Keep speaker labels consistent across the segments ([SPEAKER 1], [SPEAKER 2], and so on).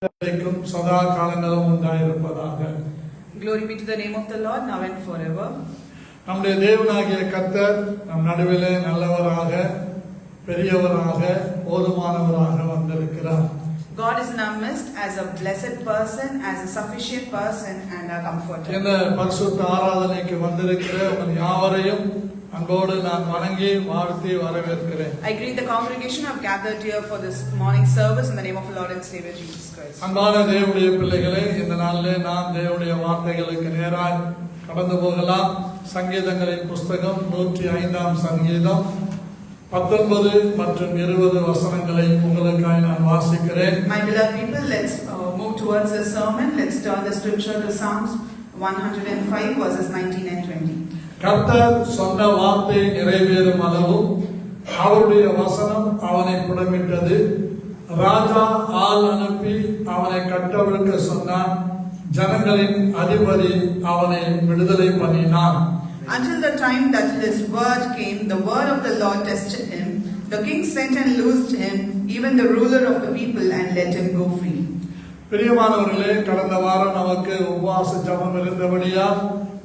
[SPEAKER 1] சதா காலங்களும் உண்டாயிருப்பதாக.
[SPEAKER 2] Glory be to the name of the Lord now and forever.
[SPEAKER 1] நம்முடைய தேவனாகிய கர்த்தர் நம் நடுவிலே நல்லவராக, பெரியவராக, போதுமானவராக வந்திருக்கிறார்.
[SPEAKER 2] God is in our midst as a blessed person, as a sufficient person and a comforter.
[SPEAKER 1] இந்த பரிசுத்த ஆராதனைக்கு வந்திருக்கிற உங்கள் யாவரையும் அன்போடு நான் வணங்கி வாழ்த்தி வரவேற்கிறேன்.
[SPEAKER 2] I greet the congregation who have gathered here for this morning service in the name of the Lord and Savior Jesus Christ.
[SPEAKER 1] அன்பான தேவனுடைய பிள்ளைகளே, இந்த நாளிலே நாம் தேவனுடைய வார்த்தைகளுக்கு நேராய் கடந்து போகலாம். சங்கீதங்களின் புஸ்தகம் 105ஆம் சங்கீதம் 19 மற்றும் 20 வசனங்களை உங்களுக்காக நான் வாசிக்கிறேன்.
[SPEAKER 2] My beloved people, let's move towards the sermon. Let's turn the scripture to Psalms 105 verses 19 and 20.
[SPEAKER 1] கர்த்தர் சொன்ன வார்த்தை நிறைவேறும் அளவும் அவருடைய வசனம் அவனை புடமிட்டது. ராஜா ஆள் அனுப்பி அவனை கட்டவிழ்க்க சொன்னான். ஜனங்களின் அதிபதி அவனை விடுதலை பண்ணினான்.
[SPEAKER 2] Until the time that his word came, the word of the Lord tested him. The king sent and loosed him, even the ruler of the people, and let him go free.
[SPEAKER 1] பிரியமானவர்களே, கடந்த வாரம் நமக்கு உபவாச ஜெபம் இருந்தபடியா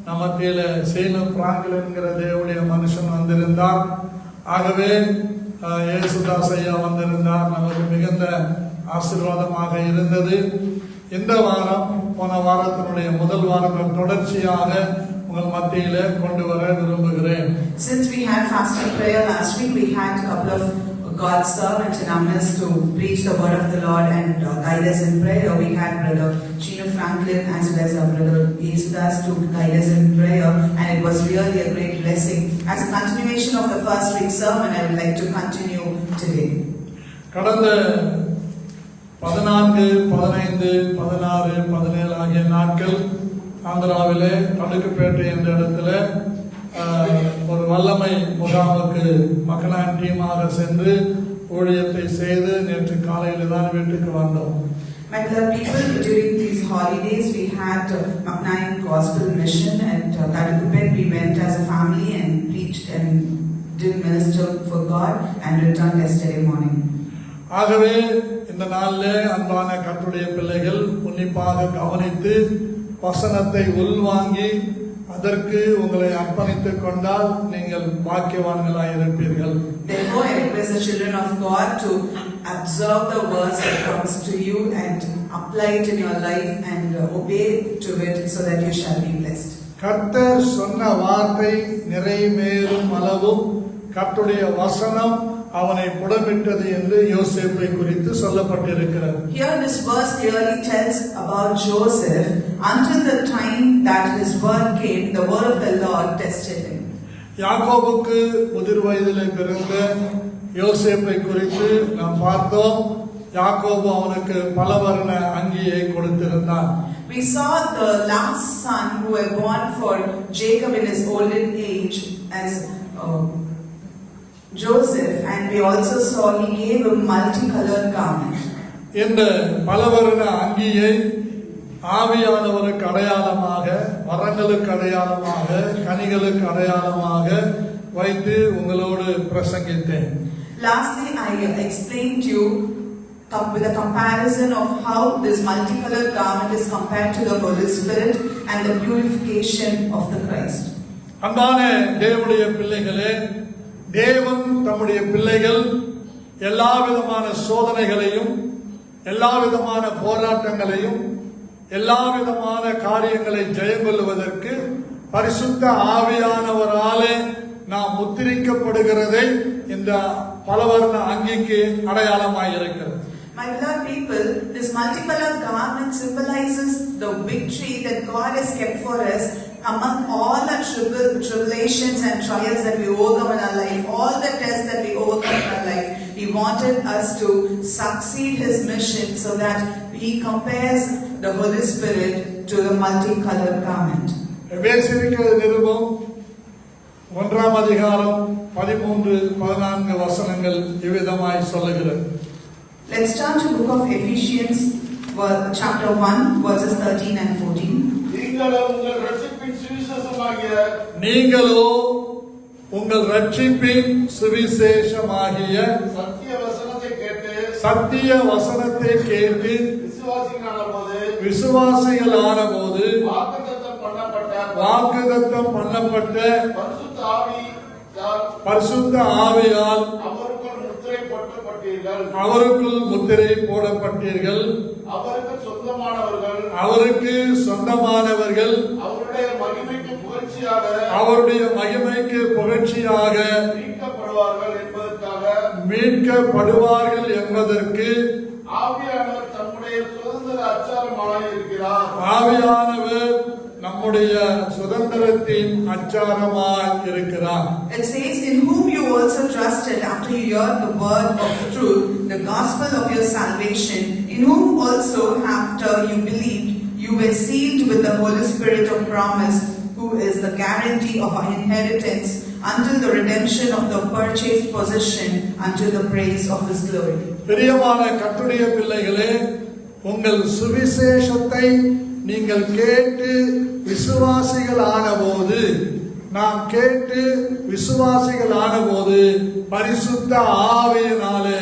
[SPEAKER 1] நமத்தில Salem Frankl என்கிற தேவனுடைய மனுஷன் வந்திருந்தார். ஆகவே இயேசுதாஸ் ஐயா வந்திருந்தார். நமக்கு மிகுந்த ஆசீர்வாதமாக இருந்தது. இந்த வாரம் போன வாரத்தினுடைய முதல் வாரம் தொடர்ச்சியாக உங்கள் மத்தியில கொண்டு வர விரும்புகிறேன்.
[SPEAKER 2] Since we had fasting prayer last week, we had a couple of God's servants in our midst to preach the word of the Lord and guide us in prayer. We had Brother Chino Franklin as well as our Brother Yesudas to guide us in prayer, and it was really a great blessing. As a continuation of the first week's sermon, I would like to continue today.
[SPEAKER 1] கடந்த 14, 15, 16, 17 ஆகிய நாட்கள் ஆந்திராவிலே தடுக்குப்பேட்டை என்ற இடத்துல ஒரு வல்லமை முகாமுக்கு மக்களான் டீமாக சென்று ஊழியத்தை செய்து நேற்று காலையில் தான் வீட்டுக்கு வந்தோம்.
[SPEAKER 2] My beloved people, during these holidays we had Maknayan Gospel Mission at Tadukupet. We went as a family and preached and did minister for God and returned yesterday morning.
[SPEAKER 1] ஆகவே இந்த நாளிலே அன்பான கர்த்தருடைய பிள்ளைகள் உன்னிப்பாக கவனித்து வசனத்தை உள்வாங்கி அதற்கு உங்களை அர்ப்பணித்துக் கொண்டால் நீங்கள் பாக்கியவான்களாய் இருப்பீர்கள்.
[SPEAKER 2] Therefore, I request the children of God to observe the words that comes to you and apply it in your life and obey to it so that you shall be blessed.
[SPEAKER 1] கர்த்தர் சொன்ன வார்த்தை நிறைவேறும் அளவும் கர்த்தருடைய வசனம் அவனை புடமிட்டது என்று யோசேப்பை குறித்து சொல்லப்பட்டிருக்கிறது.
[SPEAKER 2] Here this verse clearly tells about Joseph. Until the time that his word came, the word of the Lord tested him.
[SPEAKER 1] யாக்கோபுக்கு முதிர் வயதிலே பிறந்த யோசேப்பை குறித்து நாம் பார்த்தோம். யாக்கோபு அவனுக்கு பலவர்ண அங்கியை கொடுத்திருந்தான்.
[SPEAKER 2] We saw the last son who was born for Jacob in his olden age as Joseph, and we also saw he gave a multicolored garment. இந்த
[SPEAKER 1] பலவர்ண அங்கியை ஆவியானவருக்கு அடையாளமாக, வரங்களுக்கு அடையாளமாக, கனிகளுக்கு அடையாளமாக வைத்து உங்களோடு பிரசங்கித்தேன்.
[SPEAKER 2] Lastly, I explained to you with a comparison of how this multicolored garment is compared to the Holy Spirit and the purification of the Christ.
[SPEAKER 1] அன்பான தேவனுடைய பிள்ளைகளே, தேவன் தம்முடைய பிள்ளைகள் எல்லா விதமான சோதனைகளையும், எல்லா விதமான போராட்டங்களையும், எல்லா விதமான காரியங்களை ஜெயம் கொள்வதற்கு பரிசுத்த ஆவியானவராலே நாம் முத்திரிக்கப்படுகிறதை இந்த பலவர்ண அங்கிக்கு அடையாளமாய் இருக்கிறது.
[SPEAKER 2] My beloved people, this multicolored garment symbolizes the victory that God has kept for us among all the tribulations and trials that we overcome in our life, all the tests that we overcome in our life. He wanted us to succeed His mission so that He compares the Holy Spirit to the multicolored garment.
[SPEAKER 1] எபேசியருக்கு நிருபம் 1ஆம் அதிகாரம் 13, 14 வசனங்கள் இவ்விதமாய் சொல்லுகிறது.
[SPEAKER 2] Let's turn to book of Ephesians, chapter 1, verses 13 and 14.
[SPEAKER 1] நீங்களோ உங்கள் ரட்சிப்பின் சுவிசேஷமாகிய சத்திய வசனத்தை கேட்டு
[SPEAKER 3] விசுவாசிகளான போது
[SPEAKER 1] விசுவாசிகளான போது வாக்குத்தத்தம் பண்ணப்பட்ட பரிசுத்த ஆவியால் அவருக்குள் முத்திரை போடப்பட்டீர்கள். அவருக்கு சொந்தமானவர்கள் அவருடைய மகிமைக்கு புகழ்ச்சியாக மீட்கப்படுவார்கள் என்பதற்கு
[SPEAKER 3] ஆவியானவர் தம்முடைய சுதந்திர அச்சாரமாய் இருக்கிறார்.
[SPEAKER 1] ஆவியானவர் நம்முடைய சுதந்திரத்தின் அச்சாரமாய் இருக்கிறார்.
[SPEAKER 2] It says, in whom you also trusted after you heard the word of truth, the gospel of your salvation, in whom also after you believed, you were sealed with the Holy Spirit of promise, who is the guarantee of our inheritance until the redemption of the purchased possession, until the praise of His glory.
[SPEAKER 1] பிரியமான கர்த்தருடைய பிள்ளைகளே, உங்கள் சுவிசேஷத்தை நீங்கள் கேட்டு விசுவாசிகள் ஆனபோது, நாம் கேட்டு விசுவாசிகள் ஆனபோது பரிசுத்த ஆவியினாலே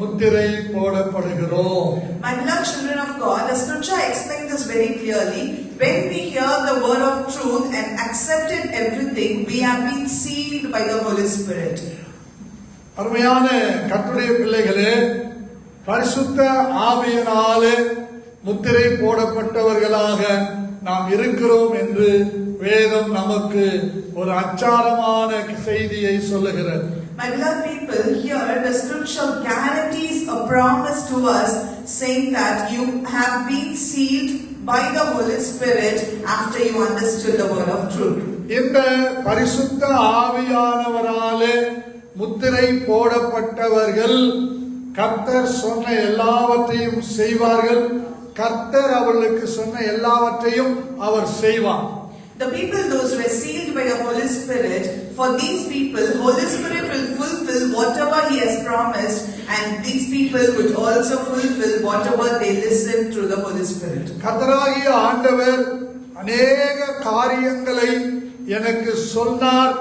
[SPEAKER 1] முத்திரை போடப்படுகிறோம்.
[SPEAKER 2] My beloved children of God, the scripture explains this very clearly. When we hear the word of truth and accepted everything, we have been sealed by the Holy Spirit.
[SPEAKER 1] அருமையான கர்த்தருடைய பிள்ளைகளே, பரிசுத்த ஆவியினாலே முத்திரை போடப்பட்டவர்களாக நாம் இருக்கிறோம் என்று வேதம் நமக்கு ஒரு அச்சாரமான செய்தியை சொல்லுகிறது.
[SPEAKER 2] My beloved people, here the scripture guarantees a promise to us, saying that you have been sealed by the Holy Spirit after you understood the word of truth.
[SPEAKER 1] இந்த பரிசுத்த ஆவியானவராலே முத்திரை போடப்பட்டவர்கள் கர்த்தர் சொன்ன எல்லாவற்றையும் செய்வார்கள். கர்த்தர் அவர்களுக்கு சொன்ன எல்லாவற்றையும் அவர் செய்வார்.
[SPEAKER 2] The people, those who are sealed by the Holy Spirit, for these people, Holy Spirit will fulfill whatever He has promised, and these people would also fulfill whatever they listen through the Holy Spirit.
[SPEAKER 1] கர்த்தராகிய ஆண்டவர் அநேக காரியங்களை எனக்கு சொன்னார்,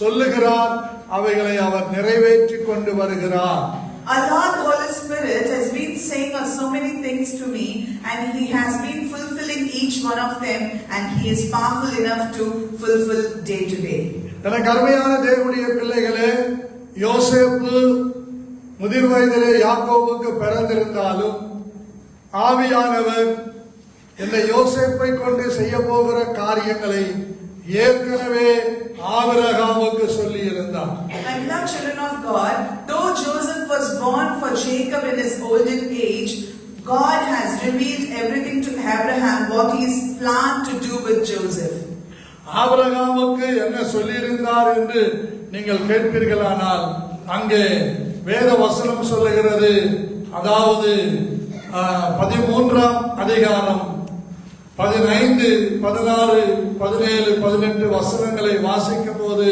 [SPEAKER 1] சொல்லுகிறார், அவைகளை அவர் நிறைவேற்றி கொண்டு வருகிறார்.
[SPEAKER 2] Our Lord Holy Spirit has been saying so many things to me, and He has been fulfilling each one of them, and He is powerful enough to fulfill day to day.
[SPEAKER 1] எனக்கு அருமையான தேவனுடைய பிள்ளைகளே, யோசேப்பு முதிர் வயதிலே யாக்கோபுக்கு பிறந்திருந்தாலும் ஆவியானவர் இந்த யோசேப்பை கொண்டு செய்ய போகிற காரியங்களை ஏற்கனவே ஆபிரகாமுக்கு சொல்லி இருந்தார்.
[SPEAKER 2] My beloved children of God, though Joseph was born for Jacob in his olden age, God has revealed everything to Abraham what He is planned to do with Joseph.
[SPEAKER 1] ஆபிரகாமுக்கு என்ன சொல்லியிருந்தார் என்று நீங்கள் கேட்பீர்களானால், அங்கே வேத வசனம் சொல்லுகிறது. அதாவது 13ஆம் அதிகாரம் 15, 16, 17, 18 வசனங்களை வாசிக்கும் போது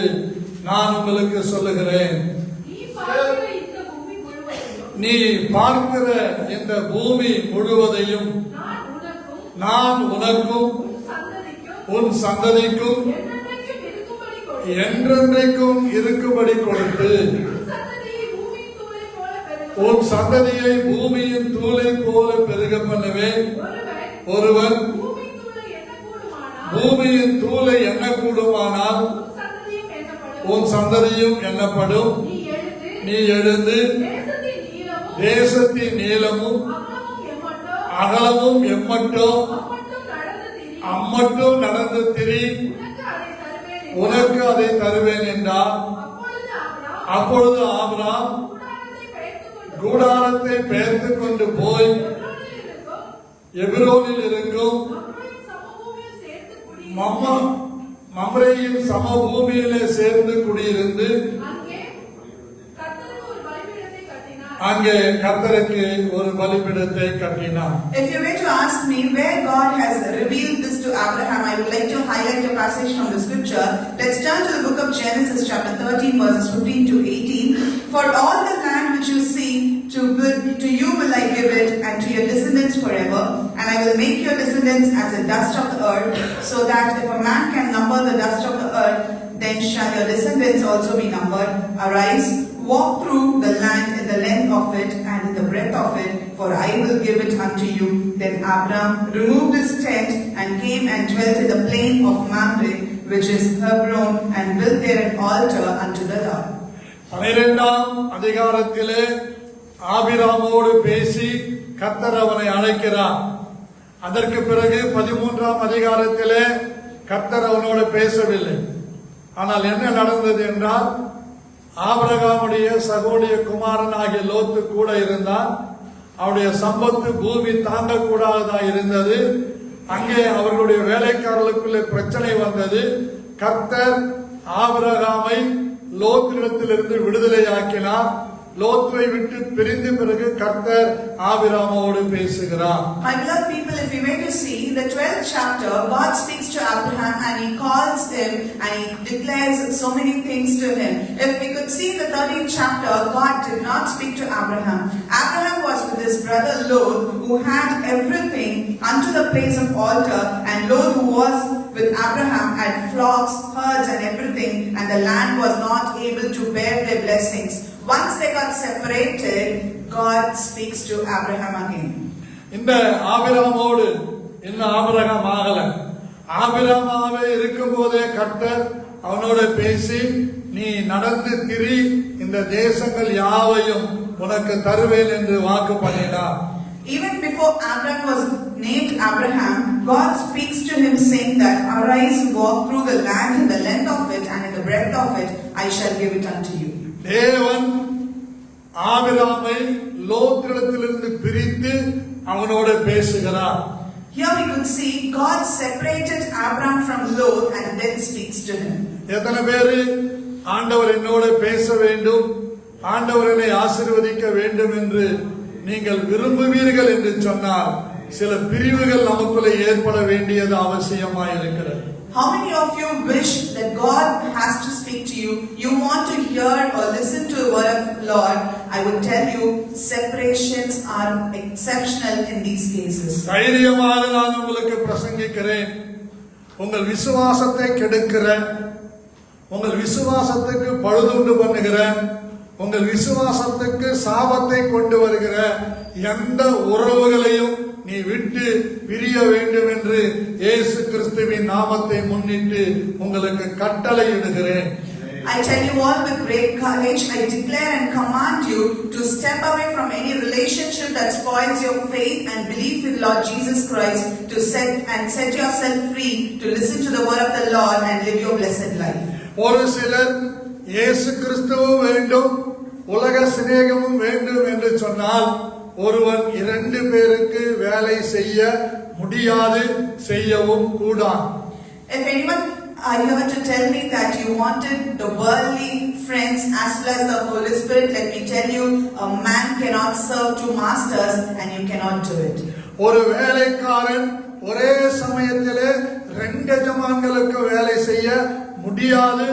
[SPEAKER 1] நான் உங்களுக்கு சொல்லுகிறேன், நீ பார்க்கிற இந்த பூமி முழுவதையும் நான் உனக்கும் உன் சந்ததிக்கும் என்றென்றைக்கும் இருக்கும்படி கொடுத்து உன் சந்ததியை பூமியின் தூளை போல பெருக பண்ணுவேன். ஒருவன் பூமியின் தூளை எண்ணக்கூடுமானால் உன் சந்ததியும் எண்ணப்படும். நீ எழுந்து தேசத்தின் நீளமும் அகலமும் எம்மட்டோ அம்மட்டும் நடந்து திரி, உனக்கு அதை தருவேன் என்றார். அப்பொழுது ஆபிரகாம் கூடாரத்தை பெயர்த்துக் கொண்டு போய் எபிரோனில் இருக்கும் மம்ரேயின் சமபூமியிலே சேர்ந்து குடியிருந்து அங்கே கர்த்தருக்கு ஒரு பலிபீடத்தை கட்டினார்.
[SPEAKER 2] If you were to ask me where God has revealed this to Abraham, I would like to highlight a passage from the scripture. Let's turn to the book of Genesis chapter 13 verses 15 to 18. For all the land which you see, to you will I give it, and to your descendants forever, and I will make your descendants as the dust of the earth, so that if a man can number the dust of the earth, then shall your descendants also be numbered. Arise, walk through the land in the length of it and in the breadth of it, for I will give it unto you. Then Abram removed his tent and came and dwelt in the plain of Mamre, which is Hebron, and built there an altar unto the Lord.
[SPEAKER 1] 12ஆம் அதிகாரத்திலே ஆபிராமோடு பேசி கர்த்தர் அவனை அழைக்கிறார். அதற்கு பிறகு 13ஆம் அதிகாரத்திலே கர்த்தர் அவனோடு பேசவில்லை. ஆனால் என்ன நடந்தது என்றால், ஆபிரகாமுடைய சகோதரிய குமாரனாகிய லோத்து கூட இருந்தான். அவருடைய சம்பத்து பூமி தாங்கக்கூடாததா இருந்தது. அங்கே அவர்களுடைய வேலைக்காரர்களுக்குள்ளே பிரச்சனை வந்தது. கர்த்தர் ஆபிரகாமை லோத்திடத்திலிருந்து விடுதலையாக்கினார். லோத்துவை விட்டு பிரிந்த பிறகு கர்த்தர் ஆபிராமோடு பேசுகிறார்.
[SPEAKER 2] My beloved people, if you were to see the 12th chapter, God speaks to Abraham and he calls him and he declares so many things to him. If we could see the 13th chapter, God did not speak to Abraham. Abraham was with his brother Lot, who had everything unto the place of altar, and Lot, who was with Abraham, had flocks, herds and everything, and the land was not able to bear their blessings. Once they got separated, God speaks to Abraham again.
[SPEAKER 1] இந்த ஆபிராமோடு இன்னும் Abraham ஆகல. ஆபிரகாமாவே இருக்கும் போதே கர்த்தர் அவனோட பேசி, நீ நடந்து திரி, இந்த தேசங்கள் யாவையும் உனக்கு தருவேன் என்று வாக்கு பண்ணினார்.
[SPEAKER 2] Even before Abraham was named Abraham, God speaks to him saying that, arise, walk through the land in the length of it and in the breadth of it, I shall give it unto you.
[SPEAKER 1] தேவன் ஆபிரகாமை லோத்திடத்திலிருந்து பிரித்து அவனோட பேசுகிறார்.
[SPEAKER 2] Here we could see God separated Abraham from Lot and then speaks to him.
[SPEAKER 1] எத்தனை பேரு ஆண்டவர் என்னோட பேச வேண்டும், ஆண்டவர் என்னை ஆசீர்வதிக்க வேண்டும் என்று நீங்கள் விரும்புவீர்கள் என்று சொன்னால், சில பிரிவுகள் நமக்குள்ளே ஏற்பட வேண்டியது அவசியமாய் இருக்கிறது.
[SPEAKER 2] How many of you wish that God has to speak to you? You want to hear or listen to the word of the Lord? I would tell you, separations are exceptional in these cases.
[SPEAKER 1] தைரியமாக நான் உங்களுக்கு பிரசங்கிக்கிறேன். உங்கள் விசுவாசத்தை கெடுக்கிற, உங்கள் விசுவாசத்துக்கு பழுதுண்டு பண்ணுகிற, உங்கள் விசுவாசத்துக்கு சாபத்தை கொண்டு வருகிற எந்த உறவுகளையும் நீ விட்டு பிரிய வேண்டும் என்று இயேசு கிறிஸ்துவின் நாமத்தை முன்னிட்டு உங்களுக்கு கட்டளையிடுகிறேன்.
[SPEAKER 2] I tell you all with great courage, I declare and command you to step away from any relationship that spoils your faith and belief in Lord Jesus Christ, to set yourself free to listen to the word of the Lord and live your blessed life.
[SPEAKER 1] ஒரு சிலர் இயேசு கிறிஸ்துவும் வேண்டும், உலக சிநேகமும் வேண்டும் என்று சொன்னால், ஒருவன் 2 பேருக்கு வேலை செய்ய முடியாது, செய்யவும் கூடாது.
[SPEAKER 2] If anyone are here to tell me that you wanted the worldly friends as well as the Holy Spirit, let me tell you, a man cannot serve 2 masters and you cannot do it.
[SPEAKER 1] ஒரு வேலைக்காரன் ஒரே சமயத்திலே 2 எஜமான்களுக்கு வேலை செய்ய முடியாது.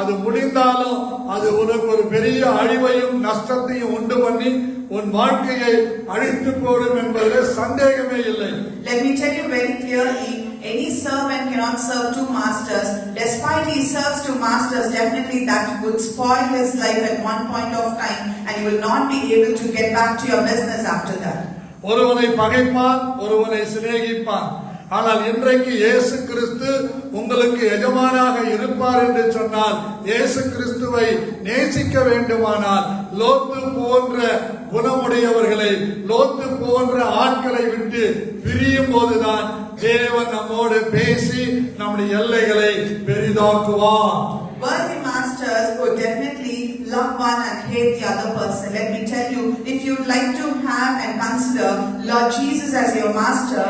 [SPEAKER 1] அது முடிந்தாலும் அது உனக்கு ஒரு பெரிய அழிவையும் நஷ்டத்தையும் உண்டு பண்ணி உன் வாழ்க்கையை அழித்து போடும் என்பதில் சந்தேகமே இல்லை.
[SPEAKER 2] Let me tell you very clearly, any servant cannot serve 2 masters. Despite he serves 2 masters, definitely that would spoil his life at one point of time and you will not be able to get back to your business after that.
[SPEAKER 1] ஒருவனை பகைப்பான், ஒருவனை சிநேகிப்பான். ஆனால் இன்றைக்கு இயேசு கிறிஸ்து உங்களுக்கு எஜமானாக இருப்பார் என்று சொன்னால், இயேசு கிறிஸ்துவை நேசிக்க வேண்டுமானால், லோத்து போன்ற குணமுடையவர்களை, லோத்து போன்ற ஆட்களை விட்டு பிரியும் போதுதான் தேவன் நம்மோடு பேசி நம்முடைய எல்லைகளை பெரிதாக்குவார்.
[SPEAKER 2] Worldly masters would definitely love one and hate the other person. Let me tell you, if you'd like to have and consider Lord Jesus as your master,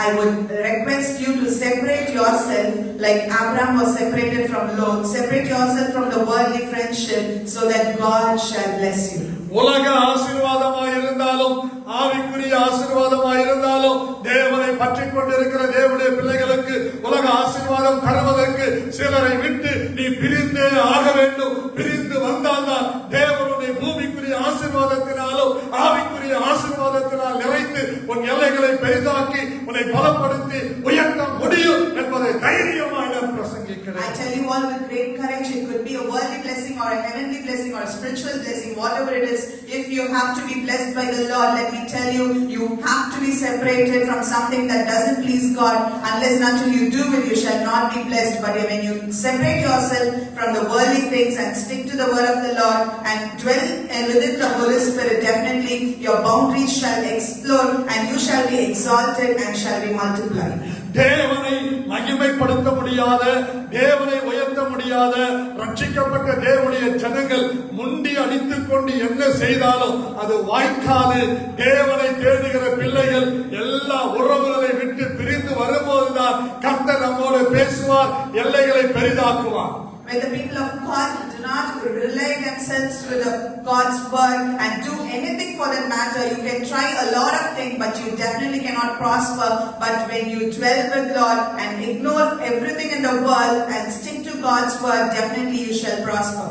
[SPEAKER 2] I would request you to separate yourself like Abraham was separated from Lot. Separate yourself from the worldly friendship so that God shall bless you.
[SPEAKER 1] உலக ஆசீர்வாதமாய் இருந்தாலும், ஆவிக்குரிய ஆசீர்வாதமாய் இருந்தாலும், தேவனை பற்றிக் கொண்டிருக்கிற தேவனுடைய பிள்ளைகளுக்கு உலக ஆசீர்வாதம் தருவதற்கு சிலரை விட்டு நீ பிரிந்தே ஆக வேண்டும். பிரிந்து வந்தால்தான் தேவனுடைய பூமிக்குரிய ஆசீர்வாதத்தினாலும் ஆவிக்குரிய ஆசீர்வாதத்தினால் நிறைத்து உன் எல்லைகளை பெரிதாக்கி உன்னை பலப்படுத்தி உயர்த்த முடியும் என்பதை தைரியமாக பிரசங்கிக்கிறேன்.
[SPEAKER 2] I tell you all with great courage, it could be a worldly blessing or a heavenly blessing or a spiritual blessing, whatever it is. If you have to be blessed by the Lord, let me tell you, you have to be separated from something that doesn't please God. Unless and until you do it, you shall not be blessed. But when you separate yourself from the worldly things and stick to the word of the Lord and dwell within the Holy Spirit, definitely your boundaries shall explode and you shall be exalted and shall be multiplied.
[SPEAKER 1] தேவனை மகிமைப்படுத்த முடியாத, தேவனை உயர்த்த முடியாத ரட்சிக்கப்பட்ட தேவனுடைய ஜனங்கள் முண்டி அடித்துக் கொண்டு என்ன செய்தாலும் அது வாய்க்காது. தேவனை தேடுகிற பிள்ளைகள் எல்லா உறவுகளை விட்டு பிரிந்து வரும்போதுதான் கர்த்தர் நம்மோடு பேசுவார், எல்லைகளை பெரிதாக்குவார்.
[SPEAKER 2] When the people of God do not rely themselves with God's word and do anything for that matter, you can try a lot of things, but you definitely cannot prosper. But when you dwell with God and ignore everything in the world and stick to God's word, definitely you shall prosper.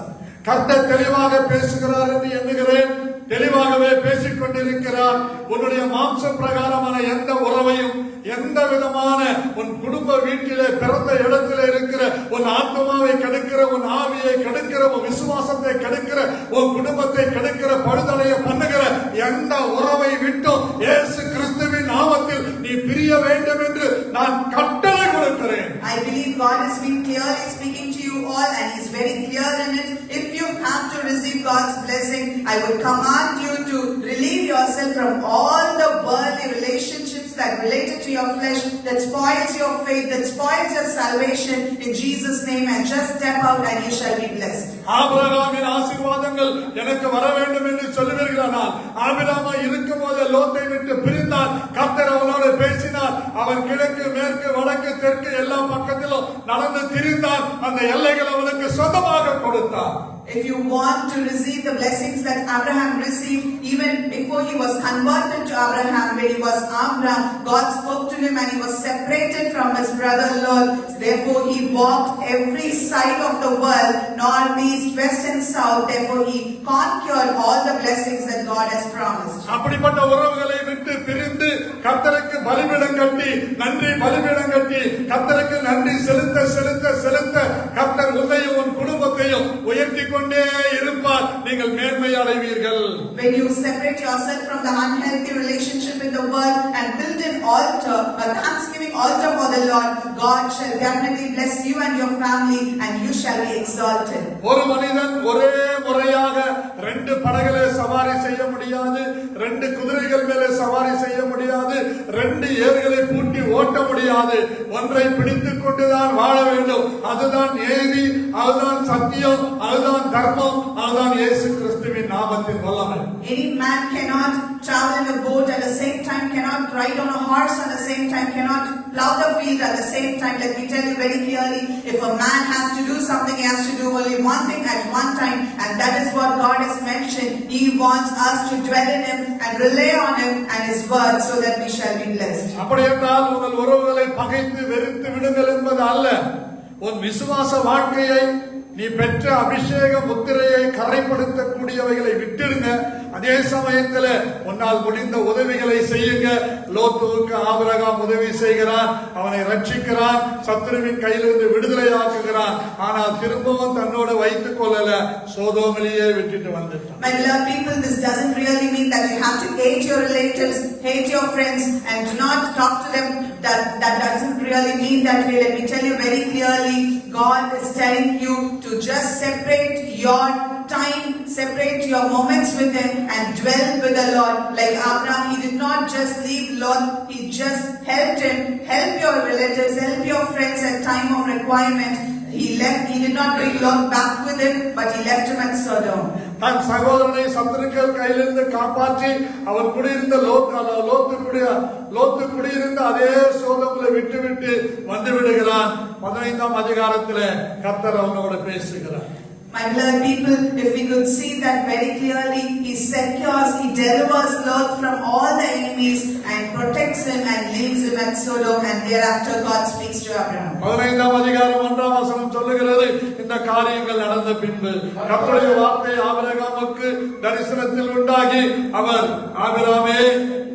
[SPEAKER 1] கர்த்தர் தெளிவாக பேசுகிறார் என்று எண்ணுகிறேன். தெளிவாகவே பேசிக் கொண்டிருக்கிறார். உன்னுடைய மாம்ச பிரகாரமான எந்த உறவையும், எந்த விதமான உன் குடும்ப வீட்டிலே பிறந்த இடத்திலே இருக்கிற உன் ஆத்மாவை கெடுக்கிற, உன் ஆவியை கெடுக்கிற, உன் விசுவாசத்தை கெடுக்கிற, உன் குடும்பத்தை கெடுக்கிற, பழுதடைய பண்ணுகிற எந்த உறவை விட்டும் இயேசு கிறிஸ்துவின் நாமத்தில் நீ பிரிய வேண்டும் என்று நான் கட்டளை கொடுக்கிறேன்.
[SPEAKER 2] I believe God has been clearly speaking to you all and He is very clear in it. If you have to receive God's blessing, I would command you to relieve yourself from all the worldly relationships that related to your flesh, that spoils your faith, that spoils your salvation, in Jesus' name, and just step out and you shall be blessed.
[SPEAKER 1] ஆபிரகாமின் ஆசீர்வாதங்கள் எனக்கு வர வேண்டும் என்று சொல்லுவீர்களானால், Abraham இருக்கும்போது லோத்தை விட்டு பிரிந்தார். கர்த்தர் அவனோடு பேசினார். அவன் கிழக்கு, மேற்கு, வடக்கு, தெற்கு எல்லா பக்கத்திலும் நடந்து திரிந்தான். அந்த எல்லைகள் அவனுக்கு சொந்தமாக கொடுத்தார்.
[SPEAKER 2] If you want to receive the blessings that Abraham received, even before he was converted to Abraham, when he was Abraham, God spoke to him and he was separated from his brother Lot. Therefore he walked every side of the world, north, east, west and south. Therefore he conquered all the blessings that God has promised.
[SPEAKER 1] அப்படிப்பட்ட உறவுகளை விட்டு பிரிந்து கர்த்தருக்கு பலிபீடம் கட்டி, நன்றி பலிபீடம் கட்டி, கர்த்தருக்கு நன்றி செலுத்த செலுத்த செலுத்த கர்த்தர் உன்னையும் உன் குடும்பத்தையும் உயர்த்தி கொண்டே இருப்பார். நீங்கள் மேன்மை அடைவீர்கள்.
[SPEAKER 2] When you separate yourself from the unhealthy relationship in the world and build an altar, a thanksgiving altar for the Lord, God shall definitely bless you and your family and you shall be exalted.
[SPEAKER 1] ஒரு மனிதன் ஒரே முறையாக 2 படகுகளை சவாரி செய்ய முடியாது, 2 குதிரைகள் மேலே சவாரி செய்ய முடியாது, 2 ஏர்களை பூட்டி ஓட்ட முடியாது. ஒன்றை பிடித்துக் கொண்டுதான் வாழ வேண்டும். அதுதான் நீதி, அதுதான் சத்தியம், அதுதான் தர்மம், அதுதான் இயேசு கிறிஸ்துவின் நாமத்தின் வல்லமை.
[SPEAKER 2] Any man cannot travel in a boat at the same time, cannot ride on a horse at the same time, cannot plow the field at the same time. Let me tell you very clearly, if a man has to do something, he has to do only one thing at one time, and that is what God has mentioned. He wants us to dwell in Him and rely on Him and His word so that we shall be blessed.
[SPEAKER 1] அப்படி என்றால் உங்கள் உறவுகளை பகைத்து வெறுத்து விடுங்கள் என்பது அல்ல. உன் விசுவாச வாழ்க்கையை, நீ பெற்ற அபிஷேக முத்திரையை கரைப்படுத்தக்கூடியவைகளை விட்டுடுங்க. அதே சமயத்தில் உன்னால் முடிந்த உதவிகளை செய்யுங்க. லோத்துவுக்கு ஆபிரகாம் உதவி செய்கிறான், அவனை ரட்சிக்கிறான், சத்துருவின் கையிலிருந்து விடுதலை ஆக்குகிறான். ஆனால் திரும்பவும் தன்னோடு வைத்துக் கொள்ளல, சோதோமிலேயே விட்டுட்டு வந்துட்டான்.
[SPEAKER 2] My beloved people, this doesn't really mean that you have to hate your relatives, hate your friends and do not talk to them. That doesn't really mean that way. Let me tell you very clearly, God is telling you to just separate your time, separate your moments with Him and dwell with the Lord. Like Abraham, he did not just leave Lot, he just helped him, help your relatives, help your friends at time of requirement. He did not bring Lot back with him, but he left him at Sodom.
[SPEAKER 1] தன் சகோதரனை சத்துருக்கள் கையிலிருந்து காப்பாற்றி அவர் குடியிருந்த லோத்து குடியிருந்த அதே சோதோமிலே விட்டு வந்து விடுகிறான். 15ஆம் அதிகாரத்திலே கர்த்தர் அவனோடு பேசுகிறார்.
[SPEAKER 2] My beloved people, if we could see that very clearly, He secures, He delivers Lot from all the enemies and protects him and leaves him at Sodom, and thereafter God speaks to Abraham.
[SPEAKER 1] 15ஆம் அதிகாரம் 1ஆம் வசனம் சொல்லுகிறது, இந்த காரியங்கள் நடந்த பின்பு கர்த்தருடைய வார்த்தை ஆபிரகாமுக்கு தரிசனத்தில் உண்டாகி, அவர் ஆபிரகாமே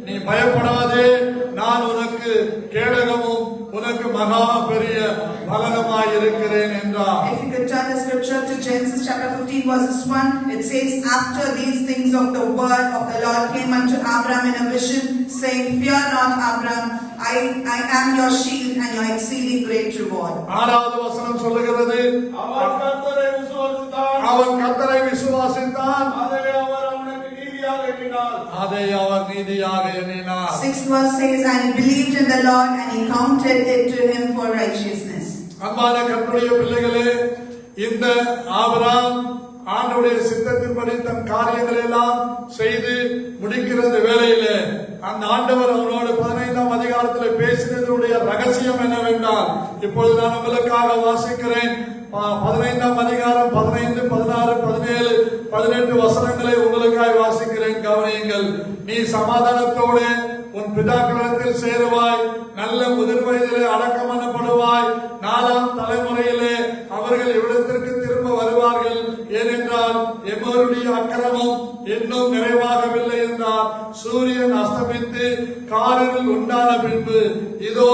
[SPEAKER 1] நீ பயப்படாதே, நான் உனக்கு கேடகமும் உனக்கு மகா பெரிய பலனமாய் இருக்கிறேன் என்றார்.
[SPEAKER 2] If you could turn the scripture to Genesis chapter 15 verses 1, it says, after these things of the word of the Lord came unto Abram in a vision, saying, fear not, Abram, I am your shield and your exceeding great reward.
[SPEAKER 1] ஆறாவது வசனம் சொல்லுகிறது,
[SPEAKER 3] அவன் கர்த்தரை விசுவாசித்தான்,
[SPEAKER 1] அவன் கர்த்தரை விசுவாசித்தான்,
[SPEAKER 3] அதை அவர் அவனுக்கு நீதியாக எண்ணினார்.
[SPEAKER 1] அதை அவர் நீதியாக எண்ணினார்.
[SPEAKER 2] 6th verse says, and he believed in the Lord and he counted it to him for righteousness.
[SPEAKER 1] அன்பான கர்த்தருடைய பிள்ளைகளே, இந்த ஆபிரகாம் ஆண்டவருடைய சித்தத்தின்படி தன் காரியங்களை எல்லாம் செய்து முடிக்கிறது வேளையிலே அந்த ஆண்டவர் அவனோடு 15ஆம் அதிகாரத்தில் பேசினதுடைய ரகசியம் என்னவென்றால், இப்பொழுது நான் உங்களுக்காக வாசிக்கிறேன். 15ஆம் அதிகாரம் 15, 16, 17, 18 வசனங்களை உங்களுக்காக வாசிக்கிறேன், கவனியுங்கள். நீ சமாதானத்தோடு உன் பிதாக்களிடத்தில் சேருவாய், நல்ல முதிர் வயதிலே அடக்கம் பண்ணப்படுவாய், 4ஆம் தலைமுறையிலே அவர்கள் இவ்விடத்திற்கு திரும்ப வருவார்கள். ஏனென்றால் எமோருடைய அக்கிரமம் இன்னும் நிறைவாகவில்லை என்றார். சூரியன் அஸ்தமித்து காரில் உண்டான பின்பு இதோ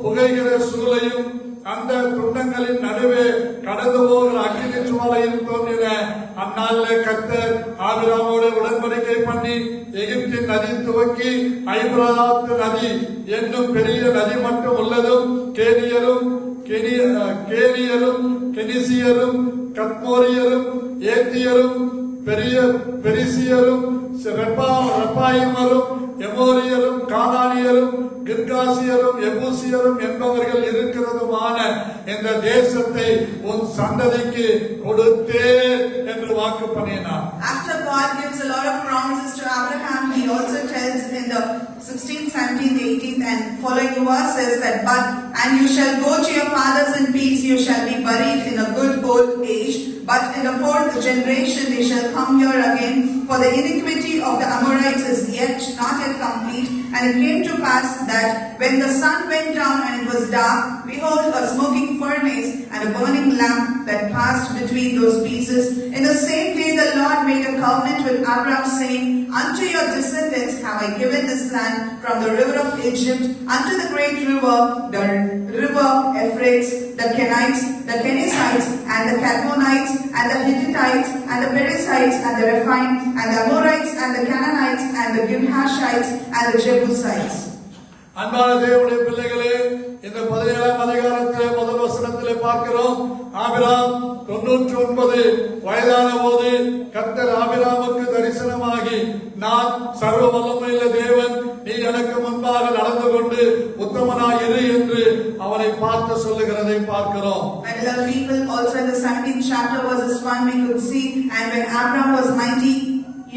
[SPEAKER 1] புகைகிற சூளையும் அந்த துண்டங்களின் நடுவே கடந்து போகிற அக்கினி சுவாலையும் தோன்றின. அந்நாளிலே கர்த்தர் ஆபிரகாமோடு உடன்படிக்கை பண்ணி எகிப்தின் நதி துவக்கி ஐபிரகாத்து நதி என்னும் பெரிய நதி மட்டும் உள்ளதும் கேனியரும் கெனிசியரும் கத்மோரியரும் ஏத்தியரும் பெரிசியரும் ரெப்பாயிமரும் எமோரியரும் கானானியரும் கிர்காசியரும் எபூசியரும் என்பவர்கள் இருக்கிறதுமான இந்த தேசத்தை உன் சந்ததிக்கு கொடுத்தேன் என்று வாக்கு பண்ணினார்.
[SPEAKER 2] After God gives a lot of promises to Abraham, he also tells in the 16th, 17th, 18th and following verses that, and you shall go to your fathers in peace, you shall be buried in a good old age, but in the 4th generation they shall come here again, for the iniquity of the Amorites is not yet complete. And it came to pass that when the sun went down and it was dark, behold, a smoking furnace and a burning lamp that passed between those pieces. In the same day the Lord made a covenant with Abram, saying, unto your descendants have I given this land from the river of Egypt unto the great river, the river Euphrates, the Kenites, the Kenizzites, and the Kadmonites, and the Hittites, and the Perizzites, and the Rephaim, and the Amorites, and the Canaanites, and the Girgashites, and the Jebusites.
[SPEAKER 1] அன்பான தேவனுடைய பிள்ளைகளே, இந்த 17ஆம் அதிகாரத்திலே முதல் வசனத்திலே பார்க்கிறோம், Abraham 99 வயதான போது கர்த்தர் ஆபிரகாமுக்கு தரிசனமாகி, நான் சர்வ வல்லமையுள்ள தேவன், நீ எனக்கு முன்பாக நடந்து கொண்டு உத்தமனாய் இரு என்று அவனை பார்த்து சொல்லுகிறதை பார்க்கிறோம்.
[SPEAKER 2] My beloved people, also in the 17th chapter verses 1 we could see, and when Abram was 90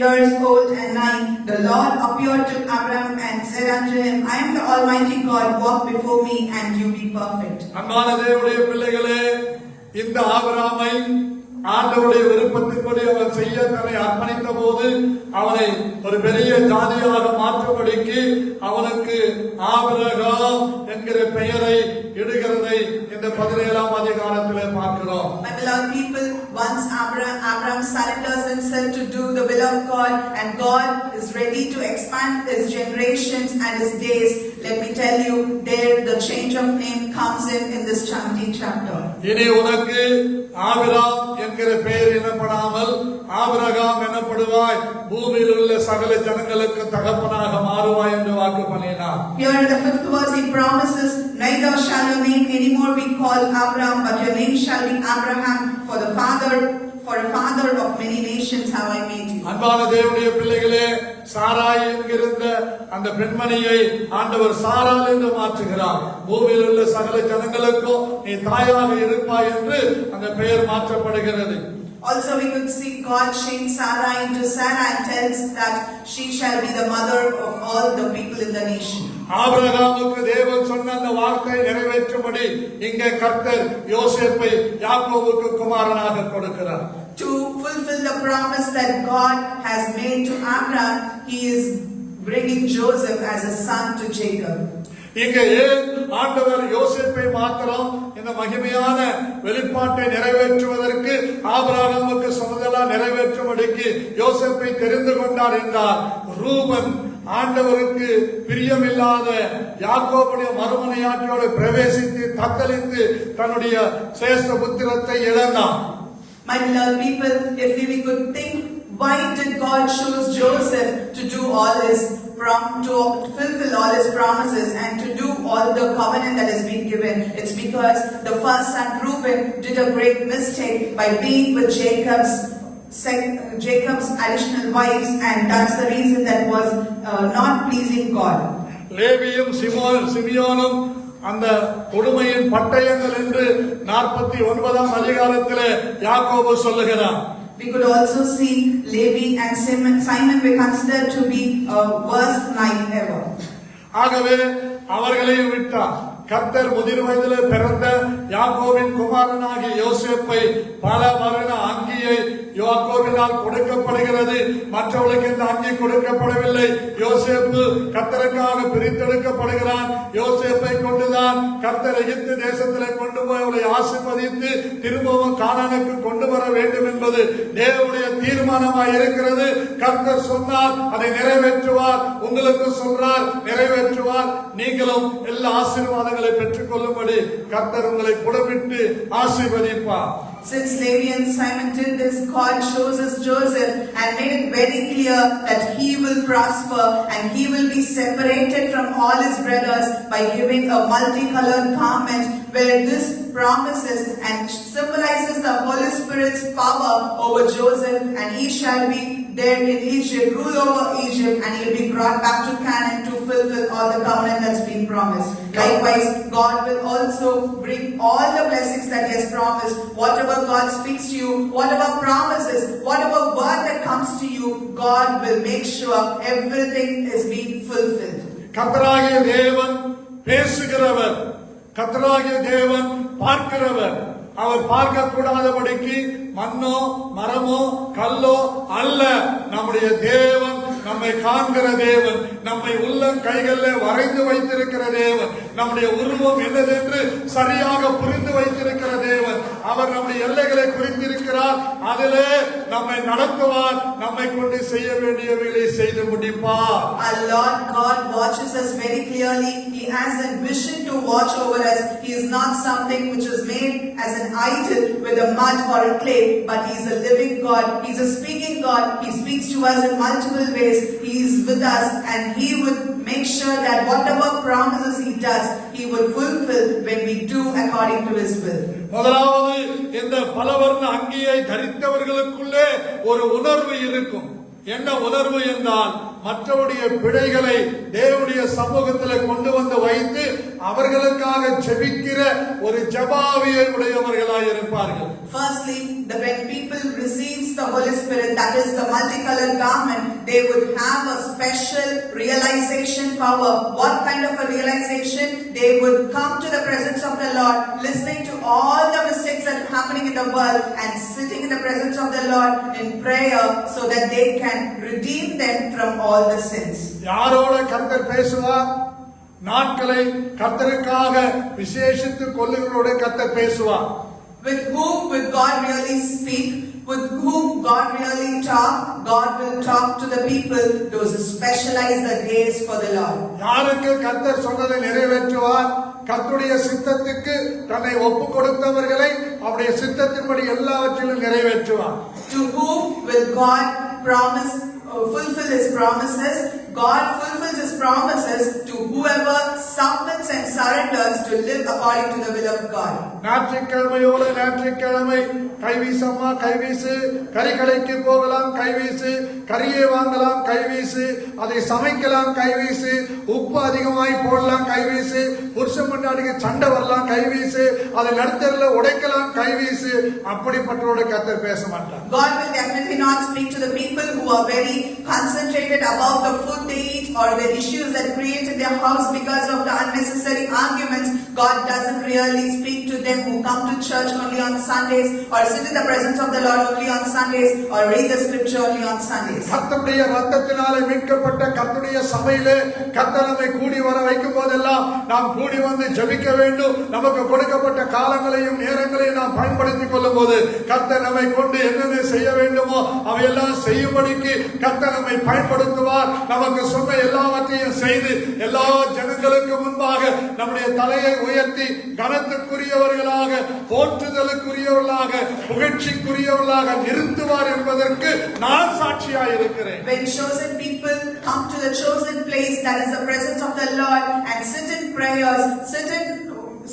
[SPEAKER 2] years old and 9, the Lord appeared to Abram and said unto him, I am the Almighty God, walk before me and you be perfect.
[SPEAKER 1] அன்பான தேவனுடைய பிள்ளைகளே, இந்த ஆபிரகாமை ஆண்டவருடைய விருப்பத்தின்படி அவன் செய்ய தன்னை அர்ப்பணித்த போது அவனை ஒரு பெரிய ஜாதியாக மாற்றும்படிக்கு அவனுக்கு ஆபிரகாம் என்கிற பெயரை இடுகிறதை இந்த 17ஆம் அதிகாரத்திலே பார்க்கிறோம்.
[SPEAKER 2] My beloved people, once Abram surrenders himself to do the will of God, and God is ready to expand his generations and his days, let me tell you, there the change of name comes in this 17th chapter.
[SPEAKER 1] இனி உனக்கு Abraham என்கிற பெயர் எனப்படாமல் Abraham எனப்படுவாய், பூமியில் உள்ள சகல ஜனங்களுக்கு தகப்பனாக மாறுவாய் என்று வாக்கு பண்ணினார்.
[SPEAKER 2] Here in the 5th verse he promises, neither shall your name anymore be called Abram, but your name shall be Abraham, for a father of many nations have I made you.
[SPEAKER 1] அன்பான தேவனுடைய பிள்ளைகளே, சாராய் என்கிற அந்த பெண்மணியை ஆண்டவர் சாராள் என்று மாற்றுகிறார். பூமியில் உள்ள சகல ஜனங்களுக்கும் நீ தாயாக இருப்பாய் என்று அந்த பெயர் மாற்றப்படுகிறது.
[SPEAKER 2] Also we could see God change Sarah into Sarah and tells that she shall be the mother of all the people in the nation.
[SPEAKER 1] ஆபிரகாமுக்கு தேவன் சொன்ன அந்த வார்த்தை நிறைவேற்றும்படி இங்கே கர்த்தர் யோசேப்பை யாக்கோபுக்கு குமாரனாக கொடுக்கிறார்.
[SPEAKER 2] To fulfill the promise that God has made to Abraham, he is bringing Joseph as a son to Jacob.
[SPEAKER 1] இங்கே ஏன் ஆண்டவர் யோசேப்பை மாத்திரம் இந்த மகிமையான வெளிப்பாட்டை நிறைவேற்றுவதற்கு ஆபிரகாமுக்கு சொன்னதெல்லாம் நிறைவேற்றும்படிக்கு யோசேப்பை தெரிந்து கொண்டார் என்றார். ரூபன் ஆண்டவருக்கு பிரியமில்லாத யாக்கோபுடைய மறுமனையாட்டியோடு பிரவேசித்து தத்தளித்து தன்னுடைய சிரேஷ்ட புத்திரத்தை இழந்தான்.
[SPEAKER 2] My beloved people, if we could think, why did God choose Joseph to do all his to fulfill all his promises and to do all the covenant that has been given? It's because the first son Reuben did a great mistake by being with Jacob's additional wives, and that's the reason that was not pleasing God.
[SPEAKER 1] லேவியும் சிமியோனும் அந்த கொடுமையின் பட்டயங்கள் என்று 49ஆம் அதிகாரத்திலே யாக்கோபு சொல்லுகிறார்.
[SPEAKER 2] We could also see Levi and Simon were considered to be worst knife ever.
[SPEAKER 1] ஆகவே அவர்களையும் விட்டார். கர்த்தர் முதிர் வயதிலே பிறந்த யாக்கோபின் குமாரனாகிய யோசேப்பை பல வருட அங்கியை யாக்கோபினால் கொடுக்கப்படுகிறது. மற்றவர்களுக்கு இந்த அங்கி கொடுக்கப்படவில்லை. யோசேப்பு கர்த்தருக்காக பிரித்தெடுக்கப்படுகிறான். யோசேப்பை கொண்டுதான் கர்த்தர் எகிப்து தேசத்திலே கொண்டு போய் அவளை ஆசீர்வதித்து திரும்பவும் கானானுக்கு கொண்டு வர வேண்டும் என்பது தேவனுடைய தீர்மானமாய் இருக்கிறது. கர்த்தர் சொன்னார், அதை நிறைவேற்றுவார். உங்களுக்கு சொல்றார், நிறைவேற்றுவார். நீங்களும் எல்லா ஆசீர்வாதங்களை பெற்றுக் கொள்ளும்படி கர்த்தர் உங்களை புடமிட்டு ஆசீர்வதிப்பார்.
[SPEAKER 2] Since Levi and Simon did this, God chose us Joseph and made it very clear that he will prosper and he will be separated from all his brothers by giving a multicolored garment, where this promises and symbolizes the Holy Spirit's power over Joseph, and he shall be there in Egypt, rule over Egypt, and he will be brought back to Canaan to fulfill all the covenant that's been promised. Likewise, God will also bring all the blessings that he has promised. Whatever God speaks to you, whatever promises, whatever word that comes to you, God will make sure everything is being fulfilled.
[SPEAKER 1] கர்த்தராகிய தேவன் பேசுகிறவர், கர்த்தராகிய தேவன் பார்க்கிறவர். அவர் பார்க்க கூடாதபடிக்கு மண்ணோ மரமோ கல்லோ அல்ல. நம்முடைய தேவன் நம்மை காண்கிற தேவன், நம்மை உள்ளம் கைகளில் வரைந்து வைத்திருக்கிற தேவன், நம்முடைய உருவம் என்னதென்று சரியாக புரிந்து வைத்திருக்கிற தேவன். அவர் நம்முடைய எல்லைகளை குறித்திருக்கிறார். அதிலே நம்மை நடத்துவார். நம்மை கொண்டு செய்ய வேண்டியவைகளை செய்து முடிப்பார்.
[SPEAKER 2] Our Lord God watches us very clearly. He has a vision to watch over us. He is not something which is made as an idol with a mud or a clay, but he is a living God. He is a speaking God. He speaks to us in multiple ways. He is with us, and he would make sure that whatever promises he does, he will fulfill when we do according to his will.
[SPEAKER 1] முதலாவது, இந்த பலவர்ண அங்கியை தரித்தவர்களுக்குள்ளே ஒரு உணர்வு இருக்கும். என்ன உணர்வு என்றால், மற்றவருடைய பிழைகளை தேவனுடைய சமூகத்தில் கொண்டு வந்து வைத்து அவர்களுக்காக ஜெபிக்கிற ஒரு ஜெபாவியை உடையவர்களாய் இருப்பார்கள்.
[SPEAKER 2] Firstly, when people receives the Holy Spirit, that is the multicolored garment, they would have a special realization power. What kind of a realization? They would come to the presence of the Lord, listening to all the mistakes that are happening in the world, and sitting in the presence of the Lord in prayer, so that they can redeem them from all the sins.
[SPEAKER 1] யாரோட கர்த்தர் பேசுவார்? நாட்களை கர்த்தருக்காக விசேஷித்து கொள்ளுகிறோட கர்த்தர் பேசுவார்.
[SPEAKER 2] With whom will God really speak? With whom God really talk? God will talk to the people, those who specialize the days for the Lord.
[SPEAKER 1] யாருக்கு கர்த்தர் சொன்னதை நிறைவேற்றுவார்? கர்த்தருடைய சித்தத்துக்கு தன்னை ஒப்பு கொடுத்தவர்களை அவருடைய சித்தத்தின்படி எல்லாவற்றிலும் நிறைவேற்றுவார்.
[SPEAKER 2] To whom will God fulfill his promises? God fulfills his promises to whoever submits and surrenders to live according to the will of God.
[SPEAKER 1] ஞாயிற்றுக்கிழமையோட ஞாயிற்றுக்கிழமை கைவீசம்மா கைவீசு, கறிக்கடைக்கு போகலாம் கைவீசு, கறியை வாங்கலாம் கைவீசு, அதை சமைக்கலாம் கைவீசு, உப்பு அதிகமாய் போடலாம் கைவீசு, புருஷன் முன்னாடிக்கு சண்டை வரலாம் கைவீசு, அதை நடுத்தரில் உடைக்கலாம் கைவீசு. அப்படிப்பட்டவரோட கர்த்தர் பேச மாட்டார்.
[SPEAKER 2] God will definitely not speak to the people who are very concentrated about the food they eat or the issues that create in their house because of the unnecessary arguments. God doesn't really speak to them who come to church only on Sundays, or sit in the presence of the Lord only on Sundays, or read the scripture only on Sundays.
[SPEAKER 1] கர்த்தருடைய இரத்தத்தினாலே மீட்கப்பட்ட கர்த்தருடைய சபையிலே கர்த்தர் நம்மை கூடி வர வைக்கும் போதெல்லாம் நாம் கூடி வந்து ஜெபிக்க வேண்டும். நமக்கு கொடுக்கப்பட்ட காலங்களையும் நேரங்களையும் நாம் பயன்படுத்திக் கொள்ளும் போது கர்த்தர் நம்மை கொண்டு என்னென்ன செய்ய வேண்டுமோ அவையெல்லாம் செய்யும்படிக்கு கர்த்தர் நம்மை பயன்படுத்துவார். நமக்கு சொன்ன எல்லாவற்றையும் செய்து எல்லா ஜனங்களுக்கு முன்பாக நம்முடைய தலையை உயர்த்தி கனத்துக்குரியவர்களாக, போற்றுதலுக்குரியவர்களாக, புகழ்ச்சிக்குரியவர்களாக நிறுத்துவார் என்பதற்கு நான் சாட்சியாய் இருக்கிறேன்.
[SPEAKER 2] When chosen people come to the chosen place, that is the presence of the Lord, and sit in prayers, sit in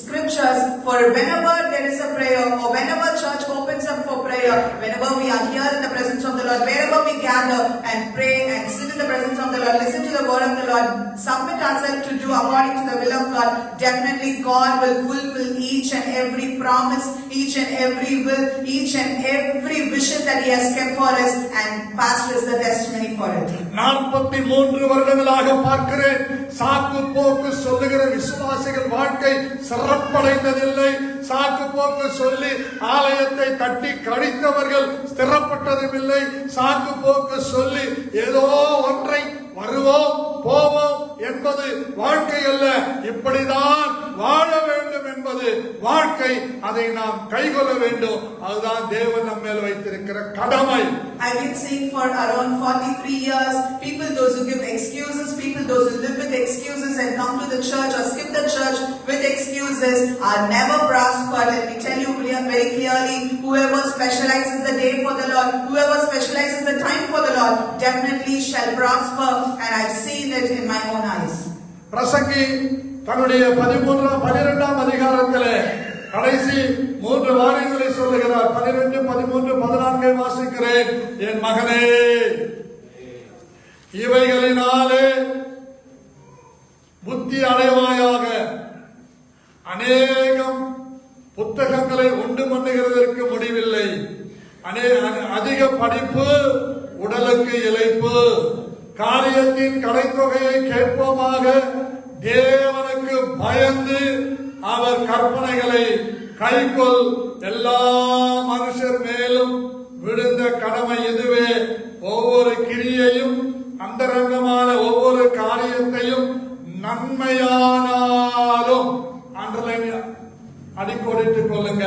[SPEAKER 2] scriptures, for whenever there is a prayer, or whenever church opens up for prayer, whenever we are here in the presence of the Lord, wherever we gather and pray and sit in the presence of the Lord, listen to the word of the Lord, submit ourselves to do according to the will of God, definitely God will fulfill each and every promise, each and every will, each and every vision that He has kept for us, and pastor is the testimony for it.
[SPEAKER 1] 43 வருடங்களாக பார்க்கிறேன், சாக்கு போக்கு சொல்லுகிற விசுவாசிகள் வாழ்க்கை சிறப்படைந்ததில்லை. சாக்கு போக்கு சொல்லி ஆலயத்தை தட்டி கழித்தவர்கள் ஸ்திரப்பட்டதும் இல்லை. சாக்கு போக்கு சொல்லி ஏதோ ஒன்றை வருவோம் போவோம் என்பது வாழ்க்கை அல்ல. இப்படிதான் வாழ வேண்டும் என்பது வாழ்க்கை. அதை நாம் கைகொள்ள வேண்டும். அதுதான் தேவன் நம்ம மேல் வைத்திருக்கிற கடமை.
[SPEAKER 2] I've been seeing for around 43 years, people those who give excuses, people those who live with excuses and come to the church or skip the church with excuses are never prospered. Let me tell you very clearly, whoever specializes the day for the Lord, whoever specializes the time for the Lord, definitely shall prosper, and I've seen it in my own eyes.
[SPEAKER 1] பிரசங்கி தன்னுடைய 12ஆம் அதிகாரத்திலே கடைசி 3 வாரியங்களை சொல்லுகிறார். 12, 13, 14 வாசிக்கிறேன். என் மகனே, இவைகளினாலே புத்தி அடைவாயாக. அநேகம் புத்தகங்களை உண்டு பண்ணுகிறதற்கு முடிவில்லை. அதிக படிப்பு உடலுக்கு இளைப்பு. காரியத்தின் கடைத்தொகையை கேட்போமாக. தேவனுக்கு பயந்து அவர் கற்பனைகளை கைக்கொள். எல்லா மனுஷர் மேலும் விழுந்த கடமை இதுவே. ஒவ்வொரு கிரியையும் அந்தரங்கமான ஒவ்வொரு காரியத்தையும் நன்மையானாலும், அடிக்கோடிட்டுக் கொள்ளுங்க,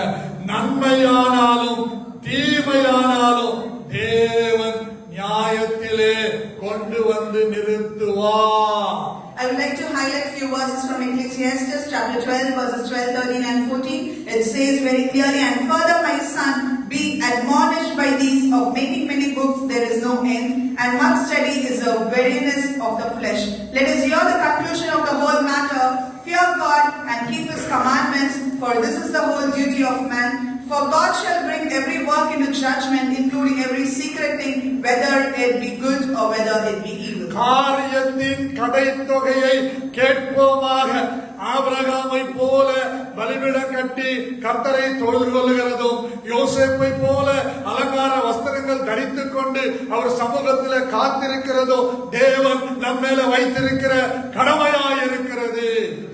[SPEAKER 1] நன்மையானாலும் தீமையானாலும் தேவன் நியாயத்திலே கொண்டு வந்து நிறுத்துவார்.
[SPEAKER 2] I would like to highlight few verses from Ecclesiastes chapter 12 verses 12, 13 and 14. It says very clearly, and further, my son, be admonished by these, of making many books there is no end, and much study is a weariness of the flesh. Let us hear the conclusion of the whole matter. Fear God and keep His commandments, for this is the whole duty of man. For God shall bring every work into judgment, including every secret thing, whether it be good or whether it be evil.
[SPEAKER 1] காரியத்தின் கடைத்தொகையை கேட்போமாக. ஆபிரகாமை போல பலிபீடம் கட்டி கர்த்தரை தொழுது கொள்ளுகிறதும், யோசேப்பை போல அலங்கார வஸ்திரங்கள் தரித்துக் கொண்டு அவர் சமூகத்தில் காத்திருக்கிறதும் தேவன் நம்மேல வைத்திருக்கிற கடமையாயிருக்கிறது.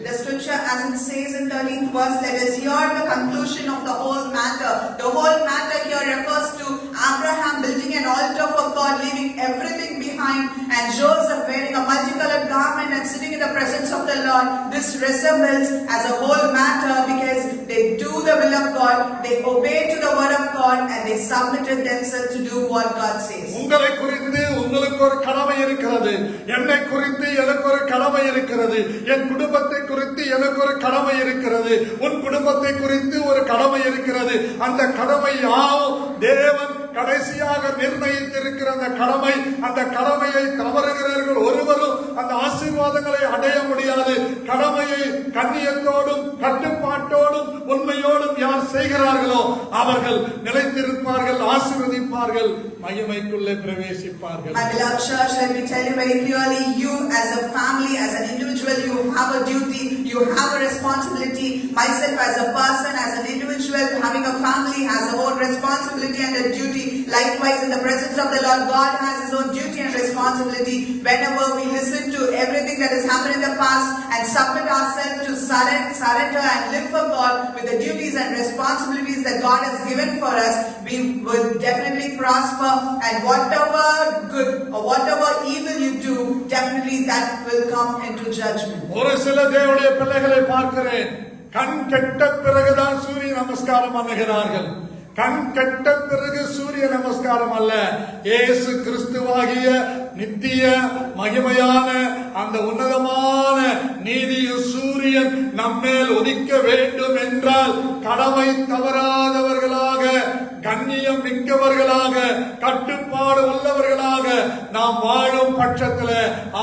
[SPEAKER 2] The scripture, as it says in 13th verse, let us hear the conclusion of the whole matter. The whole matter here refers to Abraham building an altar for God, leaving everything behind, and Joseph wearing a multicolored garment and sitting in the presence of the Lord. This resembles as a whole matter because they do the will of God, they obey to the word of God, and they submitted themselves to do what God says.
[SPEAKER 1] உங்களை குறித்து உங்களுக்கு ஒரு கடமை இருக்கிறது. என்னை குறித்து எனக்கு ஒரு கடமை இருக்கிறது. என் குடும்பத்தை குறித்து எனக்கு ஒரு கடமை இருக்கிறது. உன் குடும்பத்தை குறித்து ஒரு கடமை இருக்கிறது. அந்த கடமை யாவும் தேவன் கடைசியாக நிர்ணயித்திருக்கிற அந்த கடமை. அந்த கடமையை தவறுகிறவர்கள் ஒருவரும் அந்த ஆசீர்வாதங்களை அடைய முடியாது. கடமையை கண்ணியத்தோடும் கட்டுப்பாட்டோடும் உண்மையோடும் யார் செய்கிறார்களோ அவர்கள் நிலைத்திருப்பார்கள், ஆசீர்வதிப்பார்கள், மகிமைக்குள்ளே பிரவேசிப்பார்கள்.
[SPEAKER 2] My beloved church, let me tell you very clearly, you as a family, as an individual, you have a duty, you have a responsibility. Myself as a person, as an individual, having a family has a whole responsibility and a duty. Likewise, in the presence of the Lord, God has His own duty and responsibility. Whenever we listen to everything that has happened in the past and submit ourselves to surrender and live for God with the duties and responsibilities that God has given for us, we will definitely prosper, and whatever good or whatever evil you do, definitely that will come into judgment.
[SPEAKER 1] ஒரு சில தேவனுடைய பிள்ளைகளை பார்க்கிறேன், கண் கெட்ட பிறகுதான் சூரிய நமஸ்காரம் பண்ணுகிறார்கள். கண் கெட்ட பிறகு சூரிய நமஸ்காரம் அல்ல, இயேசு கிறிஸ்துவாகிய நித்திய மகிமையான அந்த உன்னதமான நீதிய சூரியன் நம்மேல் உதிக்க வேண்டும் என்றால் கடமை தவறாதவர்களாக, கண்ணியம் மிக்கவர்களாக, கட்டுப்பாடு உள்ளவர்களாக நாம் வாழும் பட்சத்தில்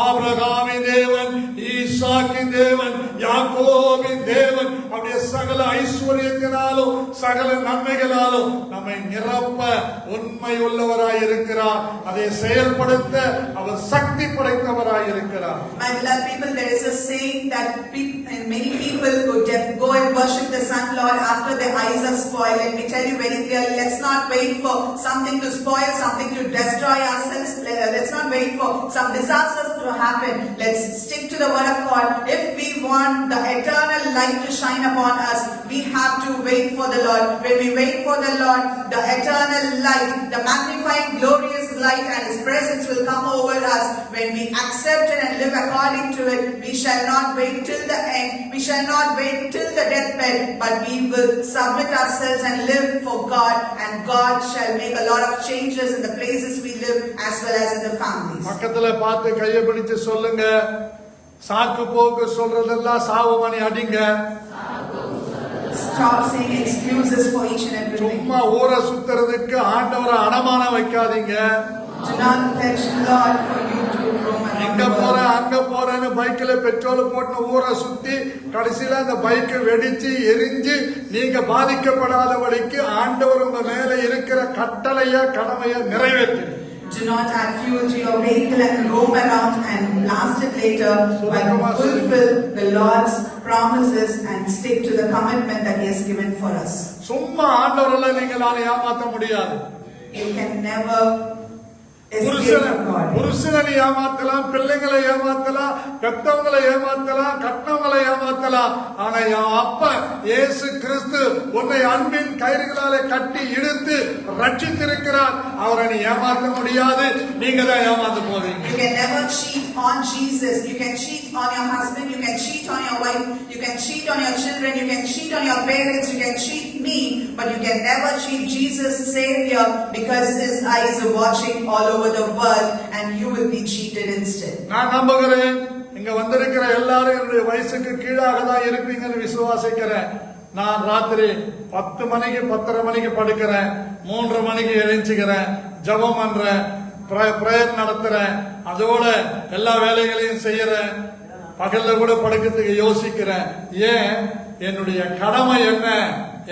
[SPEAKER 1] ஆபிரகாமின் தேவன், ஈசாக்கின் தேவன், யாக்கோபின் தேவன் அவருடைய சகல ஐஸ்வர்யத்தினாலும் சகல நன்மைகளாலும் நம்மை நிரப்ப உண்மை உள்ளவராய் இருக்கிறார். அதை செயல்படுத்த அவர் சக்தி படைத்தவராய் இருக்கிறார்.
[SPEAKER 2] My beloved people, there is a saying that many people would go and worship the sun lord after their eyes are spoiled. Let me tell you very clearly, let's not wait for something to spoil, something to destroy ourselves. Let's not wait for some disasters to happen. Let's stick to the word of God. If we want the eternal light to shine upon us, we have to wait for the Lord. When we wait for the Lord, the eternal light, the magnifying glorious light and His presence will come over us. When we accept it and live according to it, we shall not wait till the end. We shall not wait till the deathbed, but we will submit ourselves and live for God, and God shall make a lot of changes in the places we live as well as in the families.
[SPEAKER 1] பக்கத்துல பார்த்து கையை பிடிச்சு சொல்லுங்க, சாக்கு போக்கு சொல்றதெல்லாம் சாவு மணி அடிங்க.
[SPEAKER 2] Stop saying excuses for each and everything.
[SPEAKER 1] சும்மா ஊரை சுத்துறதுக்கு ஆண்டவரை அடமானம் வைக்காதீங்க.
[SPEAKER 2] Do not fetch Lord for you to roam
[SPEAKER 1] இங்க
[SPEAKER 2] around the
[SPEAKER 1] போற
[SPEAKER 2] world.
[SPEAKER 1] அங்க போறேன்னு பைக்ல பெட்ரோல் போட்டு ஊரை சுத்தி கடைசியில அந்த பைக் வெடிச்சு எரிஞ்சு நீங்க பாதிக்கப்படாதபடிக்கு ஆண்டவர் உங்க மேல இருக்கிற கட்டளைய கடமைய நிறைவேற்று.
[SPEAKER 2] Do not add fuel to your vehicle and roam around and blast it later, but fulfill the Lord's promises and stick to the commitment that He has given for us.
[SPEAKER 1] சும்மா ஆண்டவரை நீங்களால ஏமாத்த முடியாது.
[SPEAKER 2] You can never escape from God.
[SPEAKER 1] புருஷனை ஏமாத்தலாம், பிள்ளைங்களை ஏமாத்தலாம், பெத்தவங்களை ஏமாத்தலாம், கட்டவங்களை ஏமாத்தலாம். ஆனா என் அப்ப இயேசு கிறிஸ்து உன்னை அன்பின் கயிறுகளாலே கட்டி இழுத்து ரட்சித்திருக்கிறார். அவரை நீ ஏமாத்த முடியாது, நீங்க தான் ஏமாத்த போவீங்க.
[SPEAKER 2] You can never cheat on Jesus. You can cheat on your husband, you can cheat on your wife, you can cheat on your children, you can cheat on your parents, you can cheat me, but you can never cheat Jesus, Savior, because His eyes are watching all over the world and you will be cheated instead.
[SPEAKER 1] நான் நம்புகிறேன், இங்க வந்திருக்கிற எல்லாரும் என்னுடைய வயசுக்கு கீழாக தான் இருப்பீங்கன்னு விசுவாசிக்கிறேன். நான் ராத்திரி 10 மணிக்கு 10:30 மணிக்கு படுக்கிறேன், 3 மணிக்கு எழுந்துக்கிறேன், ஜெபம் பண்றேன், பிரேயர் நடத்துறேன், அதோட எல்லா வேலைகளையும் செய்யறேன். பகல்ல கூட படுக்கிறதுக்கு யோசிக்கிறேன். ஏன்? என்னுடைய கடமை என்ன?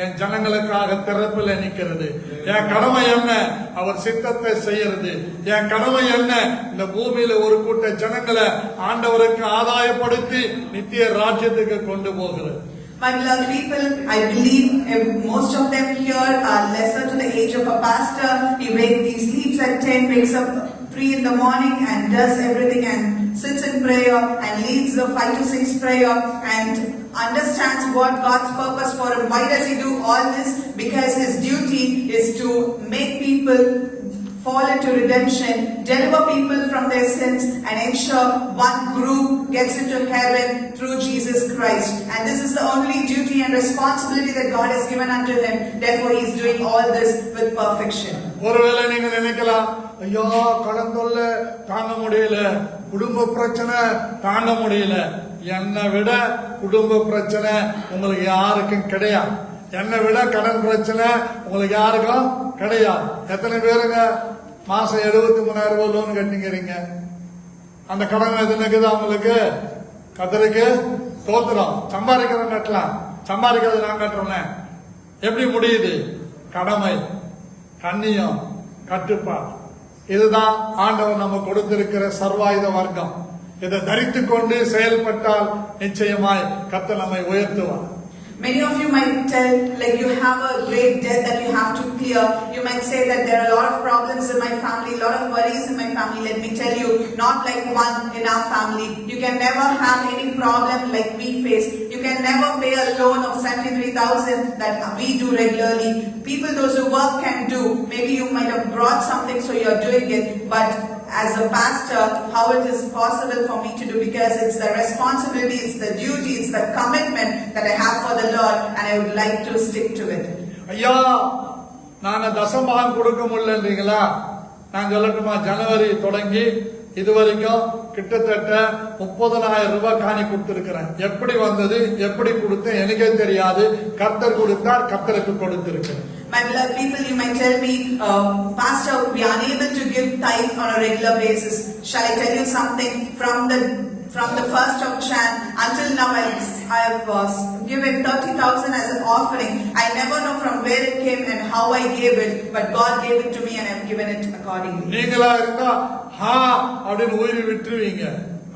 [SPEAKER 1] என் ஜனங்களுக்காக திறப்பில் நிற்கிறது. என் கடமை என்ன? அவர் சித்தத்தை செய்யறது. என் கடமை என்ன? இந்த பூமியில ஒரு கூட்ட ஜனங்களை ஆண்டவருக்கு ஆதாயப்படுத்தி நித்திய ராஜ்யத்துக்கு கொண்டு போகிறது.
[SPEAKER 2] My beloved people, I believe most of them here are lesser to the age of a pastor. He sleeps at 10, wakes up 3 in the morning and does everything and sits in prayer and leads the 5 to 6 prayer and understands what God's purpose for him. Why does he do all this? Because his duty is to make people fall into redemption, deliver people from their sins, and ensure one group gets into heaven through Jesus Christ. And this is the only duty and responsibility that God has given unto him. Therefore, he is doing all this with perfection.
[SPEAKER 1] ஒருவேளை நீங்க நினைக்கலாம், ஐயோ கடன் தொல்லை தாங்க முடியல, குடும்ப பிரச்சனை தாங்க முடியல. என்னை விட குடும்ப பிரச்சனை உங்களுக்கு யாருக்கும் கிடையாது. என்னை விட கடன் பிரச்சனை உங்களுக்கு யாருக்கும் கிடையாது. எத்தனை பேருங்க மாசம் 73,000 ரூபாய் லோன் கட்டிங்கிறீங்க? அந்த கடன் எதுனுக்குது அவங்களுக்கு? கத்தருக்கு தோத்துறோம். சம்பாதிக்கிறத கட்டலாம், சம்பாதிக்கிறது நான் கட்டுறேன். எப்படி முடியுது? கடமை, கண்ணியம், கட்டுப்பாடு. இதுதான் ஆண்டவர் நம்ம கொடுத்திருக்கிற சர்வாயுத வர்க்கம். இதை தரித்து கொண்டு செயல்பட்டால் நிச்சயமாய் கர்த்தர் நம்மை உயர்த்துவார்.
[SPEAKER 2] Many of you might tell, like you have a great debt that you have to clear. You might say that there are a lot of problems in my family, a lot of worries in my family. Let me tell you, not like one in our family. You can never have any problem like we face. You can never pay a loan of 73,000 that we do regularly. People, those who work can do. Maybe you might have brought something so you are doing it, but as a pastor, how it is possible for me to do, because it's the responsibility, it's the duty, it's the commitment that I have for the Lord, and I would like to stick to it.
[SPEAKER 1] ஐயா நாங்க தசமபாகம் கொடுக்க முடியலன்றீங்களா? நான் சொல்லட்டுமா? ஜனவரி தொடங்கி இதுவரைக்கும் கிட்டத்தட்ட 30,000 ரூபாய் காணி கொடுத்திருக்கிறேன். எப்படி வந்தது, எப்படி கொடுத்தேன் எனக்கே தெரியாது. கர்த்தர் கொடுத்தார், கர்த்தருக்கு கொடுத்திருக்கிறேன்.
[SPEAKER 2] My beloved people, you might tell me, Pastor, we are unable to give tithe on a regular basis. Shall I tell you something? From the 1st of Jan until now, I have given 30,000 as an offering. I never know from where it came and how I gave it, but God gave it to me and I have given it accordingly.
[SPEAKER 1] நீங்களா இருந்தா ஹா அப்படின்னு உயிரை விட்டுருவீங்க.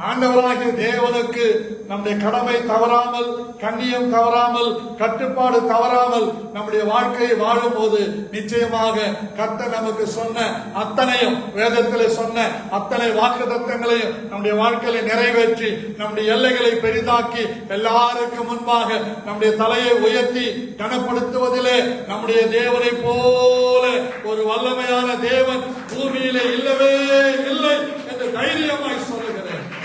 [SPEAKER 1] ஆண்டவராகிய தேவனுக்கு நம்முடைய கடமை தவறாமல், கண்ணியம் தவறாமல், கட்டுப்பாடு தவறாமல் நம்முடைய வாழ்க்கையை வாழும் போது நிச்சயமாக கர்த்தர் நமக்கு சொன்ன அத்தனையும், வேதத்திலே சொன்ன அத்தனை வாக்குத்தத்தங்களையும் நம்முடைய வாழ்க்கையை நிறைவேற்றி நம்முடைய எல்லைகளை பெரிதாக்கி எல்லாருக்கும் முன்பாக நம்முடைய தலையை உயர்த்தி கனப்படுத்துவதிலே நம்முடைய தேவனை போல ஒரு வல்லமையான தேவன் பூமியிலே இல்லவே இல்லை என்று தைரியமாய் சொல்லுகிறேன்.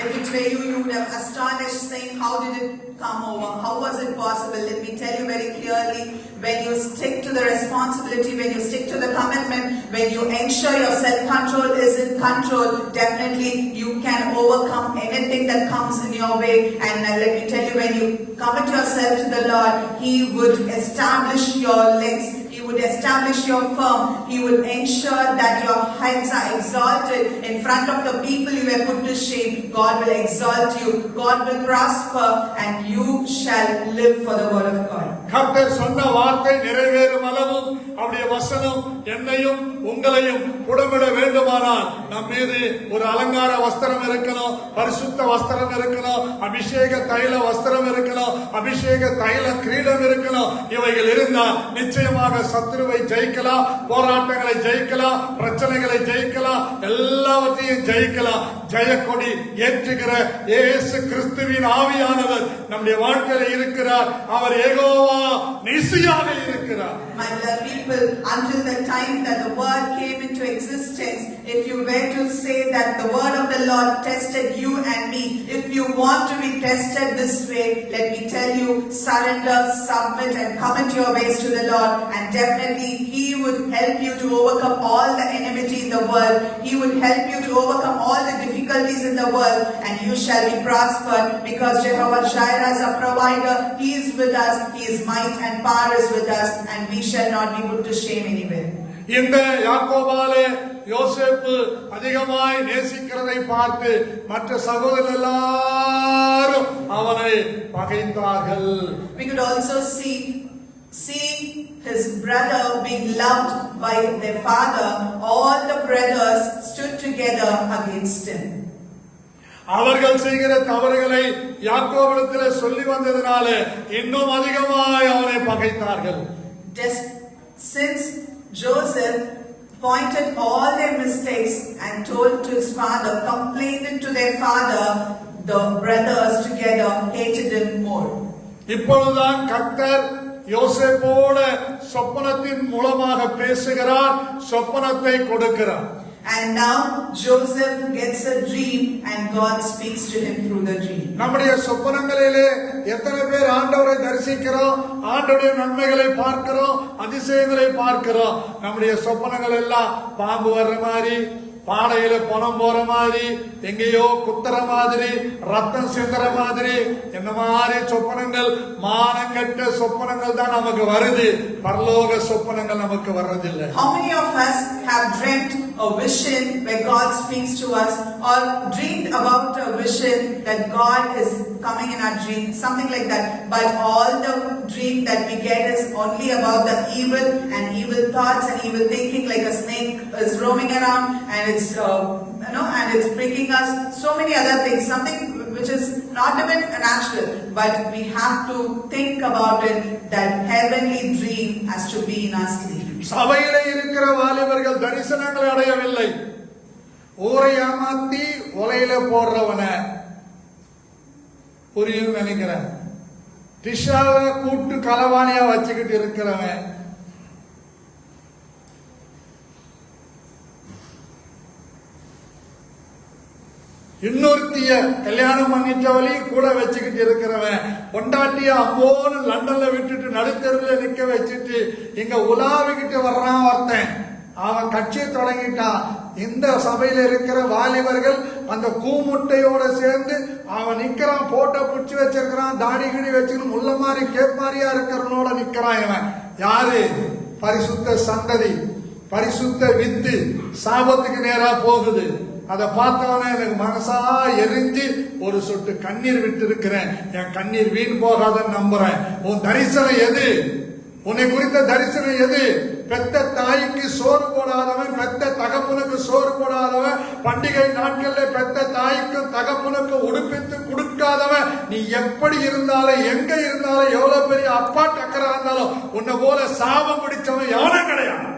[SPEAKER 2] If it were you, you would have astonished, saying, how did it come over? How was it possible? Let me tell you very clearly, when you stick to the responsibility, when you stick to the commitment, when you ensure your self-control is in control, definitely you can overcome anything that comes in your way. And let me tell you, when you commit yourself to the Lord, He would establish your legs. He would establish your firm. He would ensure that your heads are exalted in front of the people you were put to shame. God will exalt you. God will prosper, and you shall live for the word of God.
[SPEAKER 1] கர்த்தர் சொன்ன வார்த்தை நிறைவேறும் அளவும் அவருடைய வசனம் என்னையும் உங்களையும் புடமிட வேண்டுமானால் நம் மீது ஒரு அலங்கார வஸ்திரம் இருக்கணும், பரிசுத்த வஸ்திரம் இருக்கணும், அபிஷேக தைல வஸ்திரம் இருக்கணும், அபிஷேக தைல கிரீடம் இருக்கணும். இவைகள் இருந்தால் நிச்சயமாக சத்துருவை ஜெயிக்கலாம், போராட்டங்களை ஜெயிக்கலாம், பிரச்சனைகளை ஜெயிக்கலாம், எல்லாவற்றையும் ஜெயிக்கலாம். ஜெயக்கொடி ஏற்றுகிற இயேசு கிறிஸ்துவின் ஆவியானவர் நம்முடைய வாழ்க்கையில் இருக்கிறார். அவர் யெகோவா நிசியாக இருக்கிறார்.
[SPEAKER 2] My beloved people, until the time that the word came into existence, if you were to say that the word of the Lord tested you and me, if you want to be tested this way, let me tell you, surrender, submit and commit your ways to the Lord, and definitely He would help you to overcome all the enmity in the world. He would help you to overcome all the difficulties in the world, and you shall be prospered, because Jehovah Jireh is our provider. He is with us. His might and power is with us, and we shall not be put to shame anywhere.
[SPEAKER 1] இந்த யாக்கோபாலே யோசேப்பு அதிகமாய் நேசிக்கிறதை பார்த்து மற்ற சகோதரர்கள் எல்லாரும் அவனை பகைத்தார்கள்.
[SPEAKER 2] We could also see his brother being loved by their father. All the brothers stood together against him.
[SPEAKER 1] அவர்கள் செய்கிற தவறுகளை யாக்கோபிடத்தில் சொல்லி வந்ததினால இன்னும் அதிகமாய் அவனை பகைத்தார்கள்.
[SPEAKER 2] Since Joseph pointed all their mistakes and told to his father, complained it to their father, the brothers together hated him more. இப்பொழுதுதான் கர்த்தர் யோசேப்போட சொப்பனத்தின் மூலமாக பேசுகிறார், சொப்பனத்தை கொடுக்கிறார். And now Joseph gets a dream and God speaks to him through the dream. நம்முடைய சொப்பனங்களிலே எத்தனை பேர் ஆண்டவரை தரிசிக்கிறோம், ஆண்டவருடைய நன்மைகளை பார்க்கிறோம், அதிசயங்களை பார்க்கிறோம். நம்முடைய சொப்பனங்கள் எல்லாம் பாம்பு வர்ற மாதிரி, பாடையில பணம் போற மாதிரி, எங்கேயோ குத்துற மாதிரி, ரத்தம் சிந்துற மாதிரி, இந்த மாதிரி சொப்பனங்கள், மானங்கெட்ட சொப்பனங்கள் தான் நமக்கு வருது. பரலோக சொப்பனங்கள் நமக்கு வர்றதில்லை. How many of us have dreamt a vision where God speaks to us, or dreamed about a vision that God is coming in our dream, something like that, but all the dream that we get is only about the evil and evil thoughts and evil thinking, like a snake is roaming around and it's and it's bringing us so many other things, something which is not even natural, but we have to think about it, that heavenly dream has to be in our sleep.
[SPEAKER 1] சபையிலே இருக்கிற வாலிபர்கள் தரிசனங்களை அடையவில்லை. ஊரை ஏமாத்தி ஒலையில போடுறவன புரியும் நினைக்கிறேன். திஷாவை கூட்டு களவாணியா வச்சுக்கிட்டு இருக்கிறவன், இன்னொருத்திய கல்யாணம் பண்ணிட்டவளி கூட வச்சுக்கிட்டு இருக்கிறவன், பொண்டாட்டிய அம்போன்னு லண்டன்ல விட்டுட்டு நடுத்தருவில் நிக்க வச்சுட்டு இங்க உலாவிக்கிட்டு வர்றான் ஒருத்தன். அவன் கட்சியை தொடங்கிட்டான். இந்த சபையில இருக்கிற வாலிபர்கள் அந்த கூமுட்டையோட சேர்ந்து அவன் நிக்கிறான், போட்டோ புடிச்சு வச்சிருக்கிறான், தாடி கிடி வச்சுன்னு முள்ள மாதிரி கேப்பாரியா இருக்கிறவனோட நிக்கிறான். இவன் யாரு? பரிசுத்த சந்ததி, பரிசுத்த வித்து சாபத்துக்கு நேரா போகுது. அதை பார்த்தவனே எனக்கு மனசா எரிஞ்சு ஒரு சொட்டு கண்ணீர் விட்டு இருக்கிறேன். என் கண்ணீர் வீண் போகாதன்னு நம்புறேன். உன் தரிசனம் எது? உன்னை குறித்த தரிசனம் எது? பெத்த தாய்க்கு சோறு போடாதவன், பெத்த தகப்பனுக்கு சோறு போடாதவன், பண்டிகை நாட்கள்ல பெத்த தாய்க்கும் தகப்பனுக்கும் உடுப்பித்து கொடுக்காதவன், நீ எப்படி இருந்தாலும் எங்க இருந்தாலும் எவ்வளவு பெரிய அப்பா டக்கரா இருந்தாலும் உன்னை போல சாபம் பிடிச்சவன் யாரும் கிடையாது.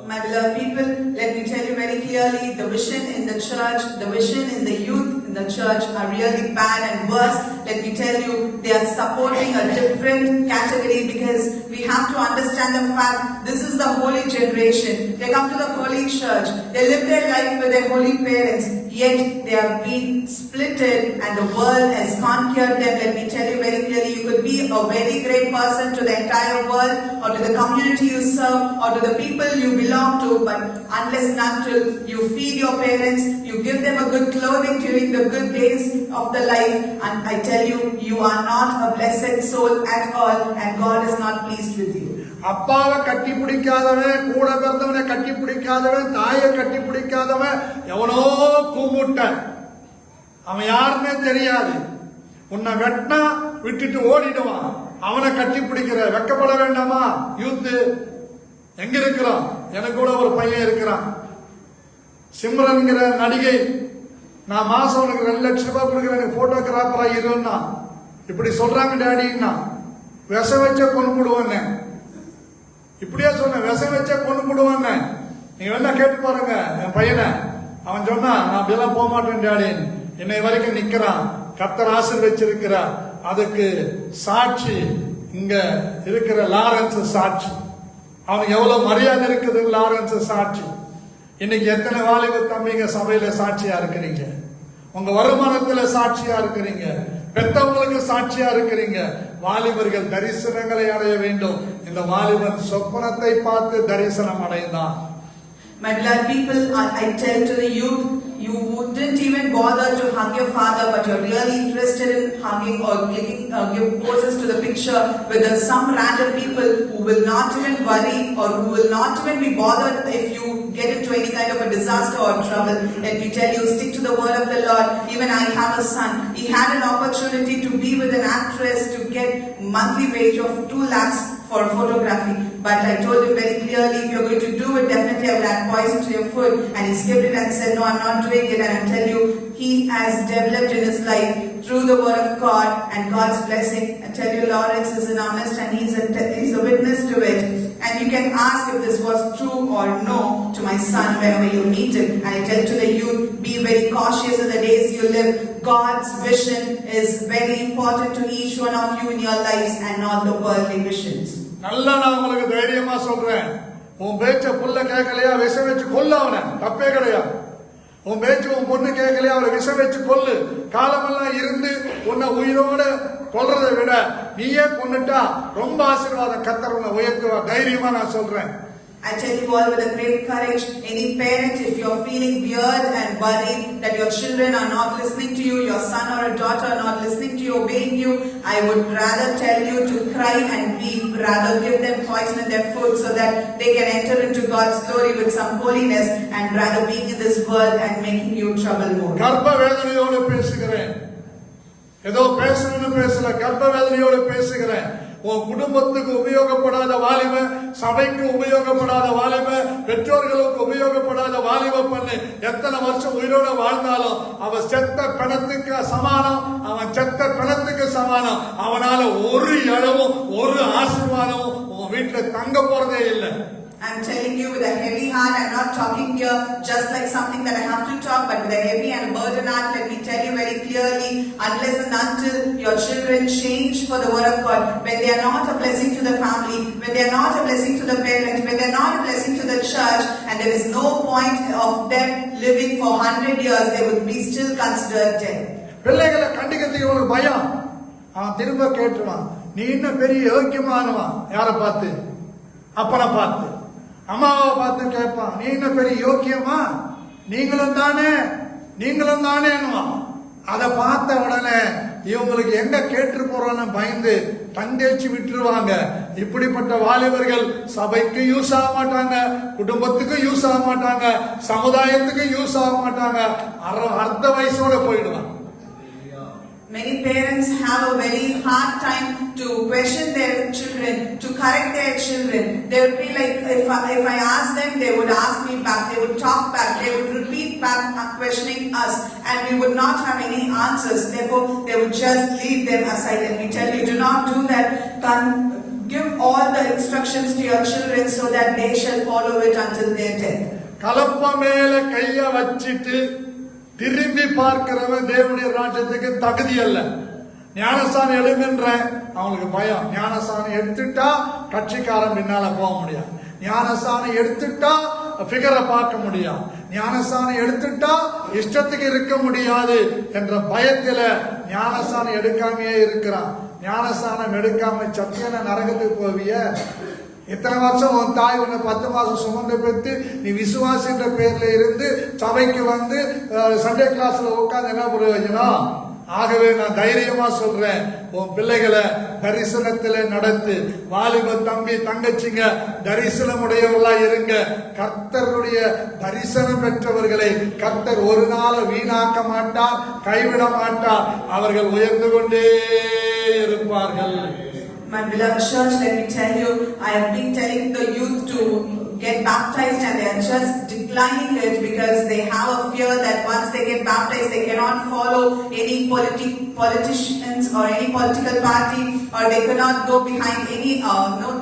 [SPEAKER 2] My beloved people, let me tell you very clearly, the vision in the church, the vision in the youth in the church are really bad and worse. Let me tell you, they are supporting a different category, because we have to understand the fact this is the holy generation. They come to the holy church, they live their life with their holy parents, yet they are being splitted and the world has conquered them. Let me tell you very clearly, you could be a very great person to the entire world or to the community you serve or to the people you belong to, but unless and until you feed your parents, you give them a good clothing during the good days of the life, and I tell you, you are not a blessed soul at all, and God is not pleased with you.
[SPEAKER 1] அப்பாவை கட்டி பிடிக்காதவன், கூட பிறந்தவனை கட்டி பிடிக்காதவன், தாயை கட்டி பிடிக்காதவன் எவனோ கூமுட்ட, அவன் யாருன்னே தெரியாது. உன்னை வெட்டினா விட்டுட்டு ஓடிடுவான். அவனை கட்டி பிடிக்கிற வெக்கப்பட வேண்டாமா? யூத்து எங்க இருக்கிறான்? எனக்கு கூட ஒரு பையன் இருக்கிறான், சிம்ரன்கிற நடிகை. நான் மாசம் உனக்கு 2 லட்சம் ரூபாய் கொடுக்குறேன், போட்டோகிராஃபரா இருன்னா. இப்படி சொல்றாங்க டேடின்னா. விஷம் வச்ச கொண்டு போடுவான்னு இப்படியே சொன்ன, விஷம் வச்ச கொண்டு போடுவான்னு. நீங்க வேணா கேட்டு பாருங்க என் பையனை. அவன் சொன்னா, நான் அப்படியெல்லாம் போக மாட்டேன் டேடி, என்னை வரைக்கும் நிக்கிறான், கர்த்தர் ஆசீர்வதிச்சிருக்கிறார். அதுக்கு சாட்சி இங்க இருக்கிற லாரன்ஸ் சாட்சி. அவனுக்கு எவ்வளவு மரியாதை இருக்குது லாரன்ஸ் சாட்சி. இன்னைக்கு எத்தனை வாலிப தம்பிங்க சபையில சாட்சியா இருக்கிறீங்க, உங்க வருமானத்துல சாட்சியா இருக்கிறீங்க, பெத்தவங்களுக்கு சாட்சியா இருக்கிறீங்க. வாலிபர்கள் தரிசனங்களை அடைய வேண்டும். இந்த வாலிபன் சொப்பனத்தை பார்த்து தரிசனம் அடைந்தான்.
[SPEAKER 2] My beloved people, I tell to the youth, you wouldn't even bother to hug your father, but you're really interested in hugging or give poses to the picture with some random people who will not even worry or who will not even be bothered if you get into any kind of a disaster or trouble. Let me tell you, stick to the word of the Lord. Even I have a son. He had an opportunity to be with an actress to get monthly wage of 2 lakhs for photography. But I told him very clearly, if you're going to do it, definitely I will add poison to your food. And he skipped it and said, no, I'm not doing it. And I tell you, he has developed in his life through the word of God and God's blessing. I tell you, Lawrence is an honest and he's a witness to it. And you can ask if this was true or no to my son whenever you meet him. And I tell to the youth, be very cautious in the days you live. God's vision is very important to each one of you in your lives and not the worldly visions.
[SPEAKER 1] நல்லா நான் உங்களுக்கு தைரியமா சொல்றேன், உன் பேச்ச புள்ள கேட்கலையா விஷம் வச்சு கொல்ல, அவனை தப்பே கிடையாது. உன் பேச்சு உன் பொண்ணு கேட்கலையா அவளை விஷம் வச்சு கொல்லு. காலமெல்லாம் இருந்து உன்னை உயிரோட கொல்றதை விட நீயே கொன்னுட்டா ரொம்ப ஆசீர்வாதம். கர்த்தர் உன்னை உயர்த்துவா. தைரியமா நான் சொல்றேன்.
[SPEAKER 2] I tell you all with a great courage, any parent, if you're feeling weird and worried that your children are not listening to you, your son or a daughter are not listening to you, obeying you, I would rather tell you to cry and weep, rather give them poison in their food so that they can enter into God's glory with some holiness, and rather being in this world and making you trouble more.
[SPEAKER 1] கர்ப்ப வேதனையோடு பேசுகிறேன், ஏதோ பேசணும்னு பேசல, கர்ப்ப வேதனையோடு பேசுகிறேன். உன் குடும்பத்துக்கு உபயோகப்படாத வாலிப, சபைக்கு உபயோகப்படாத வாலிப, பெற்றோர்களுக்கு உபயோகப்படாத வாலிப பண்ணு எத்தனை வருஷம் உயிரோட வாழ்ந்தாலும் அவன் செத்த பிணத்துக்கு சமானம், அவன் செத்த பிணத்துக்கு சமானம். அவனால ஒரு இழவும் ஒரு ஆசீர்வாதமும் உன் வீட்டுல தங்க போறதே இல்லை.
[SPEAKER 2] I'm telling you with a heavy heart. I'm not talking here just like something that I have to talk, but with a heavy and burden heart, let me tell you very clearly, unless and until your children change for the word of God, when they are not a blessing to the family, when they are not a blessing to the parents, when they are not a blessing to the church, and there is no point of them living for 100 years, they would be still considered dead.
[SPEAKER 1] பிள்ளைகளை கண்டிக்கிறதுக்கு ஒரு பயம். அவன் திரும்ப கேட்டுவான், நீ இன்னும் பெரிய யோக்கியமானவன். யாரை பார்த்து? அப்பனை பார்த்து, அம்மாவை பார்த்து கேட்பான், நீ இன்னும் பெரிய யோக்கியமா? நீங்களும் தானே அதை பார்த்த உடனே இவங்களுக்கு எங்க கேட்டு போறோன்னு பயந்து தந்தேச்சு விட்டுருவாங்க. இப்படிப்பட்ட வாலிபர்கள் சபைக்கு யூஸ் ஆக மாட்டாங்க, குடும்பத்துக்கு யூஸ் ஆக மாட்டாங்க, சமுதாயத்துக்கு யூஸ் ஆக மாட்டாங்க. அர்த்த வயசோட போயிடுவாங்க.
[SPEAKER 2] Many parents have a very hard time to question their children, to correct their children. They would be like, if I ask them, they would ask me back, they would talk back, they would repeat back questioning us, and we would not have any answers. Therefore, they would just leave them aside. And we tell you, do not do that. Give all the instructions to your children so that they shall follow it until their death.
[SPEAKER 1] கலப்ப மேல கைய வச்சிட்டு திரும்பி பார்க்கிறவன் தேவனுடைய ராஜ்யத்துக்கு தகுதி அல்ல. ஞானஸ்தானம் எடுக்கின்ற அவங்களுக்கு பயம். ஞானஸ்தானம் எடுத்துட்டா கட்சிக்காரன் பின்னால போக முடியாது. ஞானஸ்தானம் எடுத்துட்டா ஃபிகரை பார்க்க முடியாது. ஞானஸ்தானம் எடுத்துட்டா இஷ்டத்துக்கு இருக்க முடியாது என்ற பயத்துல ஞானஸ்தானம் எடுக்காமையே இருக்கிறான். ஞானஸ்தானம் எடுக்காம சத்தியன நரகத்துக்கு போவிய. இத்தனை வருஷம் உன் தாய் உன்னை 10 மாசம் சுமந்து பெற்று நீ விசுவாசின்ற பேர்ல இருந்து சபைக்கு வந்து சண்டே கிளாஸ்ல உட்கார்ந்து என்ன பிரயோஜனம்? ஆகவே நான் தைரியமா சொல்றேன், உன் பிள்ளைகளை தரிசனத்திலே நடத்து. வாலிப தம்பி தங்கச்சிங்க தரிசனம் உடையவர்களா இருங்க. கர்த்தருடைய தரிசனம் பெற்றவர்களை கர்த்தர் ஒரு நாள் வீணாக்க மாட்டார், கைவிட மாட்டார். அவர்கள் உயர்ந்து கொண்டே இருப்பார்கள்.
[SPEAKER 2] My beloved church, let me tell you, I have been telling the youth to get baptized and they are just declining it because they have a fear that once they get baptized, they cannot follow any politicians or any political party, or they cannot go behind any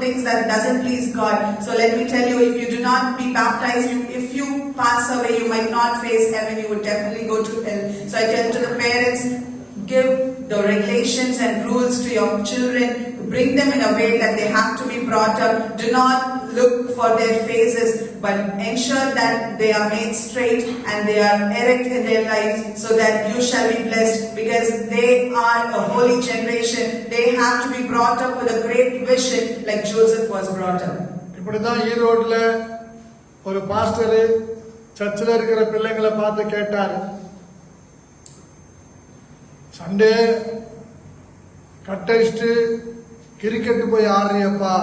[SPEAKER 2] things that doesn't please God. So let me tell you, if you do not be baptized, if you pass away, you might not face heaven, you would definitely go to hell. So I tell to the parents, give the regulations and rules to your children. Bring them in a way that they have to be brought up. Do not look for their faces, but ensure that they are made straight and they are erect in their lives so that you shall be blessed, because they are a holy generation. They have to be brought up with a great vision like Joseph was brought up.
[SPEAKER 1] இப்படிதான் ஈரோட்ல ஒரு pastor சர்ச்சில் இருக்கிற பிள்ளைங்களை பார்த்து கேட்டார், Sunday கட்டடிச்சுட்டு cricket போய் ஆடுறியப்பா,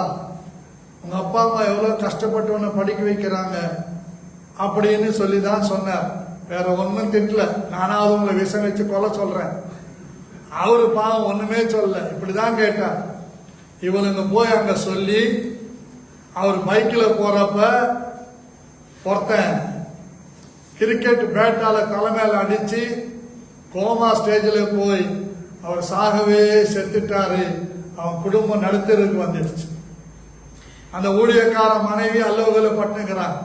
[SPEAKER 1] உங்க அப்பா அம்மா எவ்வளவு கஷ்டப்பட்டு உன்னை படிக்க வைக்கிறாங்க அப்படின்னு சொல்லிதான் சொன்னார். வேற ஒன்னும் திட்டல, நானாவது உங்களை விஷம் வச்சு கொலை சொல்றேன். அவரு பாவம் ஒண்ணுமே சொல்ல, இப்படிதான் கேட்டார். இவனுங்க போய் அங்க சொல்லி அவர் பைக்கில் போறப்ப ஒருத்தன் கிரிக்கெட் பேட்டால தலைமையில அடிச்சு கோமா ஸ்டேஜில் போய் அவர் சாகவே செத்துட்டாரு. அவன் குடும்பம் நடுத்தருக்கு வந்துடுச்சு. அந்த ஊழியக்கார மனைவி அல்லோகல பட்டுங்கிறான்,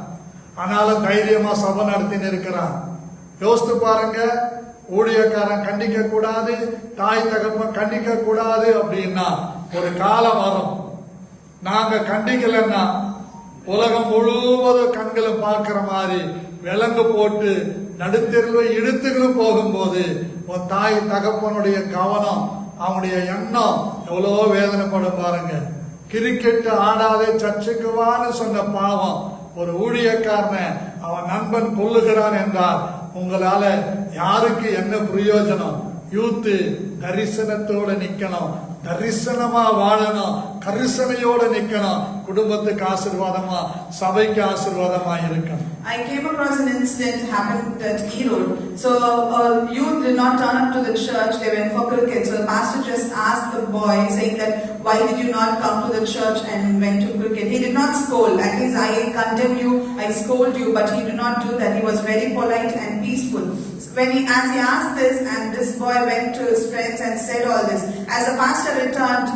[SPEAKER 1] ஆனாலும் தைரியமா சபை நடத்தின்னு இருக்கிறான். யோசித்து பாருங்க, ஊழியக்காரன் கண்டிக்க கூடாது, தாய் தகப்பன் கண்டிக்க கூடாது அப்படின்னா ஒரு காலம் வரும். நாங்க கண்டிக்கலன்னா உலகம் முழுவதும் கண்களை பார்க்கிற மாதிரி விலங்கு போட்டு நடுத்தெருவில் இழுத்துகளும் போகும்போது உன் தாய் தகப்பனுடைய கவனம், அவனுடைய எண்ணம் எவ்வளோ வேதனைப்படும் பாருங்க. கிரிக்கெட் ஆடாதே சர்ச்சுக்கு வான்னு சொன்ன பாவம் ஒரு ஊழியக்காரனை அவன் நண்பன் கொல்லுகிறான் என்றால் உங்களால யாருக்கு என்ன பிரயோஜனம்? யூத்து தரிசனத்தோட நிக்கணும், தரிசனமா வாழணும், கரிசனையோட நிக்கணும். குடும்பத்துக்கு ஆசீர்வாதமா, சபைக்கு ஆசீர்வாதமா இருக்கணும்.
[SPEAKER 2] I came across an incident happened at Erode. So youth did not turn up to the church, they went for cricket. So the pastor just asked the boy saying that, why did you not come to the church and went to cricket? He did not scold. At least I condemn you, I scold you, but he did not do that. He was very polite and peaceful. As he asked this, and this boy went to his friends and said all this. As the pastor returned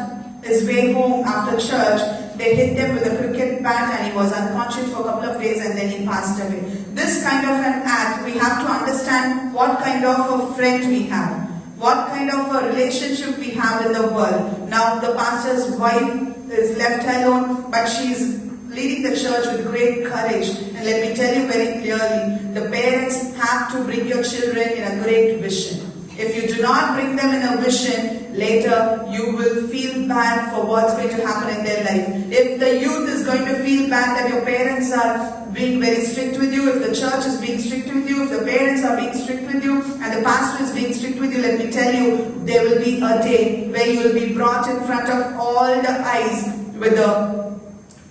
[SPEAKER 2] his way home after church, they hit him with a cricket bat and he was unconscious for a couple of days and then he passed away. This kind of an act, we have to understand what kind of a friend we have, what kind of a relationship we have in the world. Now the pastor's wife is left alone, but she's leading the church with great courage. And let me tell you very clearly, the parents have to bring your children in a great vision. If you do not bring them in a vision, later you will feel bad for what's going to happen in their life. If the youth is going to feel bad that your parents are being very strict with you, if the church is being strict with you, if the parents are being strict with you, and the pastor is being strict with you, let me tell you, there will be a day where you will be brought in front of all the eyes with the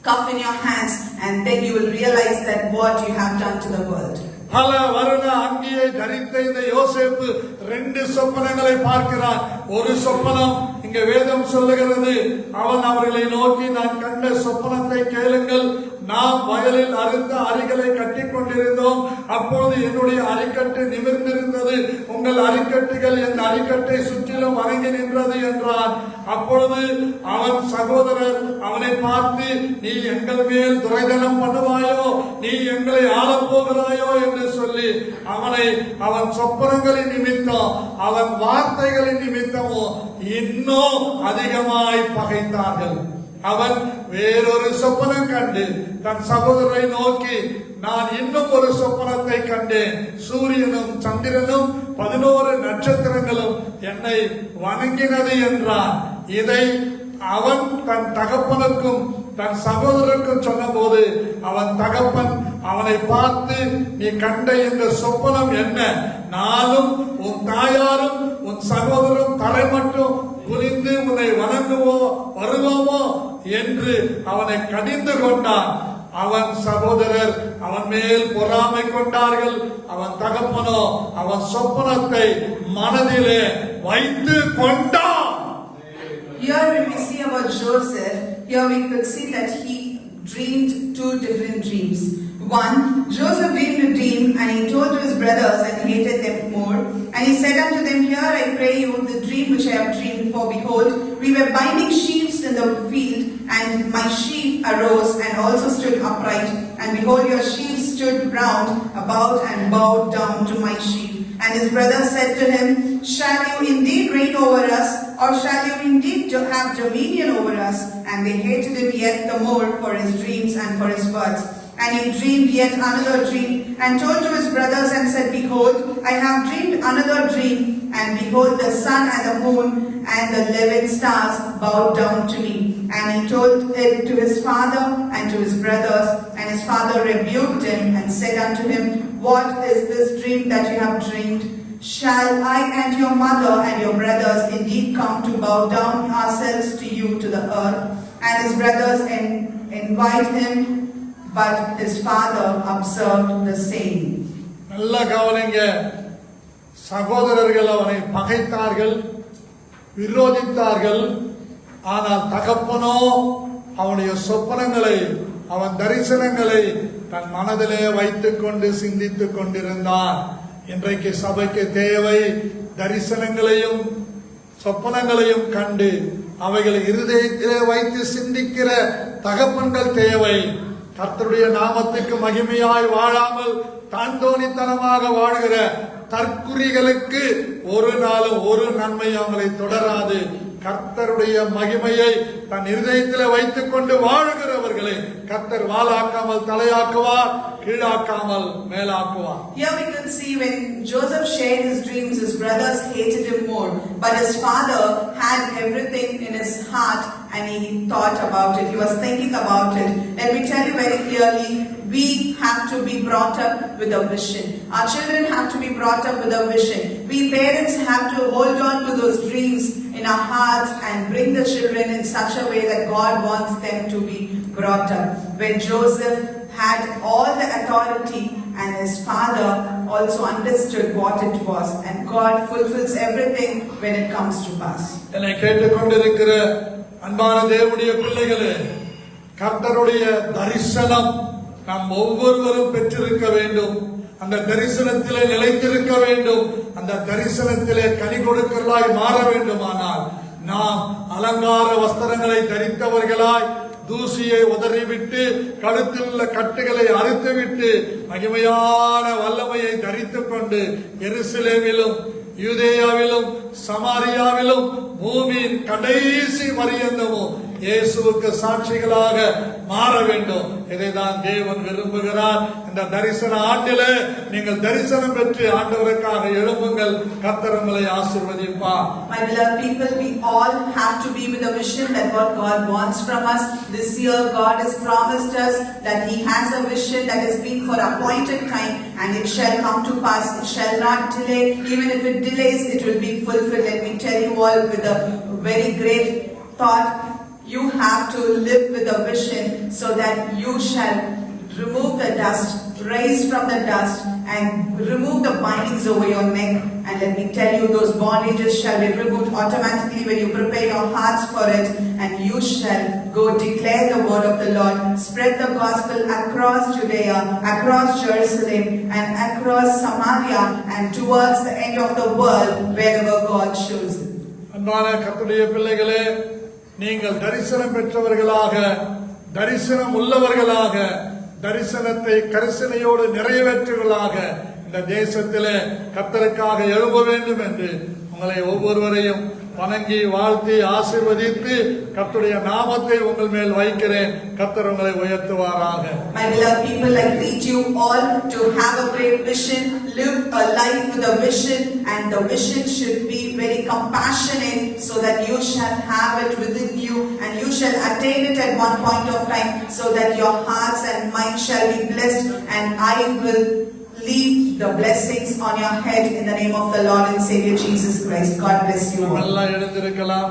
[SPEAKER 2] cup in your hands, and then you will realize that what you have done to the world.
[SPEAKER 1] பல வருட அங்கியை தரித்த இந்த யோசேப்பு 2 சொப்பனங்களை பார்க்கிறான். ஒரு சொப்பனம் இங்க வேதம் சொல்லுகிறது, அவன் அவர்களை நோக்கி, நான் கண்ட சொப்பனத்தை கேளுங்கள். நாம் வயலில் அறுத்த அரிகளை கட்டி கொண்டிருந்தோம். அப்போது என்னுடைய அரிக்கட்டு நிமிர்ந்திருந்தது. உங்கள் அரிக்கட்டுகள் என் அரிக்கட்டை சுற்றிலும் வணங்கி நின்றது என்றான். அப்பொழுது அவன் சகோதரர் அவனை பார்த்து, நீ எங்கள் மேல் துரைதனம் பண்ணுவாயோ, நீ எங்களை ஆளப்போகிறாயோ என்று சொல்லி அவன் சொப்பனங்களின் நிமித்தம், அவன் வார்த்தைகளின் நிமித்தமோ இன்னும் அதிகமாய் பகைத்தார்கள். அவன் வேறொரு சொப்பனம் கண்டு தன் சகோதரரை நோக்கி, நான் இன்னும் ஒரு சொப்பனத்தை கண்டேன். சூரியனும் சந்திரனும் 11 நட்சத்திரங்களும் என்னை வணங்கினது என்றான். இதை அவன் தன் தகப்பனுக்கும் தன் சகோதரருக்கும் சொன்னபோது அவன் தகப்பன் அவனை பார்த்து, நீ கண்ட இந்த சொப்பனம் என்ன? நானும் உன் தாயாரும் உன் சகோதரரும் தலை மட்டும் குனிந்து உன்னை வருவோமோ என்று அவனை கடிந்து கொண்டான். அவன் சகோதரர் அவன் மேல் பொறாமை கொண்டார்கள். அவன் தகப்பனோ அவன் சொப்பனத்தை மனதிலே வைத்து கொண்டான்.
[SPEAKER 2] Here when we see about Joseph, here we could see that he dreamed 2 different dreams. One, Joseph dreamed a dream and he told to his brothers and he hated them more. And he said unto them, here I pray you the dream which I have dreamed, for behold, we were binding sheaves in the field, and my sheaf arose and also stood upright. And behold, your sheaves stood round about and bowed down to my sheaf. And his brothers said to him, shall you indeed reign over us, or shall you indeed have dominion over us? And they hated him yet the more for his dreams and for his words. And he dreamed yet another dream, and told to his brothers and said, behold, I have dreamed another dream, and behold, the sun and the moon and the 11 stars bowed down to me. And he told it to his father and to his brothers, and his father rebuked him and said unto him, what is this dream that you have dreamed? Shall I and your mother and your brothers indeed come to bow down ourselves to you to the earth? And his brothers invite him, but his father observed the same.
[SPEAKER 1] நல்ல கவனிங்க, சகோதரர்கள் அவனை பகைத்தார்கள், விரோதித்தார்கள். ஆனால் தகப்பனோ அவனுடைய சொப்பனங்களை, அவன் தரிசனங்களை தன் மனதிலே வைத்துக் கொண்டு சிந்தித்துக் கொண்டிருந்தான். இன்றைக்கு சபைக்கு தேவை தரிசனங்களையும் சொப்பனங்களையும் கண்டு அவைகளை இருதயத்திலே வைத்து சிந்திக்கிற தகப்பன்கள் தேவை. கர்த்தருடைய நாமத்துக்கு மகிமையாய் வாழாமல் தாந்தோணித்தனமாக வாழ்கிற தற்குறிகளுக்கு ஒரு நாளும் ஒரு நன்மை அவங்களை தொடராது. கர்த்தருடைய மகிமையை தன் இருதயத்தில் வைத்துக் கொண்டு வாழ்கிறவர்களை கர்த்தர் வாளாக்காமல் தலையாக்குவார், கீழாக்காமல் மேலாக்குவார்.
[SPEAKER 2] Here we can see when Joseph shared his dreams, his brothers hated him more, but his father had everything in his heart and he thought about it. He was thinking about it. Let me tell you very clearly, we have to be brought up with a vision. Our children have to be brought up with a vision. We parents have to hold on to those dreams in our hearts and bring the children in such a way that God wants them to be brought up. When Joseph had all the authority and his father also understood what it was, and God fulfills everything when it comes to pass.
[SPEAKER 1] என்னை கேட்டுக்கொண்டிருக்கிற அன்பான தேவனுடைய பிள்ளைகளே, கர்த்தருடைய தரிசனம் நாம் ஒவ்வொருவரும் பெற்றிருக்க வேண்டும். அந்த தரிசனத்திலே நிலைத்திருக்க வேண்டும். அந்த தரிசனத்திலே கனி கொடுக்கலாய் மாற வேண்டுமானால் நாம் அலங்கார வஸ்திரங்களை தரித்தவர்களாய் தூசியை உதறிவிட்டு கழுத்தில் உள்ள கட்டுகளை அறுத்துவிட்டு மகிமையான வல்லமையை தரித்துக் கொண்டு எருசலேமிலும் யூதேயாவிலும் சமாரியாவிலும் பூமியின் கடைசி பரியந்தமும் இயேசுவுக்கு சாட்சிகளாக மாற வேண்டும். இதைதான் தேவன் விரும்புகிறார். இந்த தரிசன ஆண்டிலே நீங்கள் தரிசனம் பெற்று ஆண்டவருக்காக எழும்புங்கள். கர்த்தர் உங்களை ஆசீர்வதிப்பார்.
[SPEAKER 2] My beloved people, we all have to be with a vision that what God wants from us. This year God has promised us that He has a vision that has been for appointed time, and it shall come to pass. It shall not delay. Even if it delays, it will be fulfilled. Let me tell you all with a very great thought. You have to live with a vision so that you shall remove the dust, rise from the dust, and remove the bindings over your neck. And let me tell you, those bondages shall be removed automatically when you prepare your hearts for it, and you shall go declare the word of the Lord, spread the gospel across Judea, across Jerusalem, and across Samaria, and towards the end of the world, wherever God shows it.
[SPEAKER 1] அன்பான கர்த்தருடைய பிள்ளைகளே, நீங்கள் தரிசனம் பெற்றவர்களாக, தரிசனம் உள்ளவர்களாக, தரிசனத்தை கரிசனையோடு நிறைவேற்றுவர்களாக இந்த தேசத்திலே கர்த்தருக்காக எழும்ப வேண்டும் என்று உங்களை ஒவ்வொருவரையும் வணங்கி வாழ்த்தி ஆசீர்வதித்து கர்த்தருடைய நாமத்தை உங்கள் மேல் வைக்கிறேன். கர்த்தர் உங்களை உயர்த்துவாராக.
[SPEAKER 2] My beloved people, I greet you all to have a great vision, live a life with a vision, and the vision should be very compassionate so that you shall have it within you and you shall attain it at one point of time so that your hearts and minds shall be blessed, and I will leave the blessings on your head in the name of the Lord and Savior Jesus Christ. God bless you all.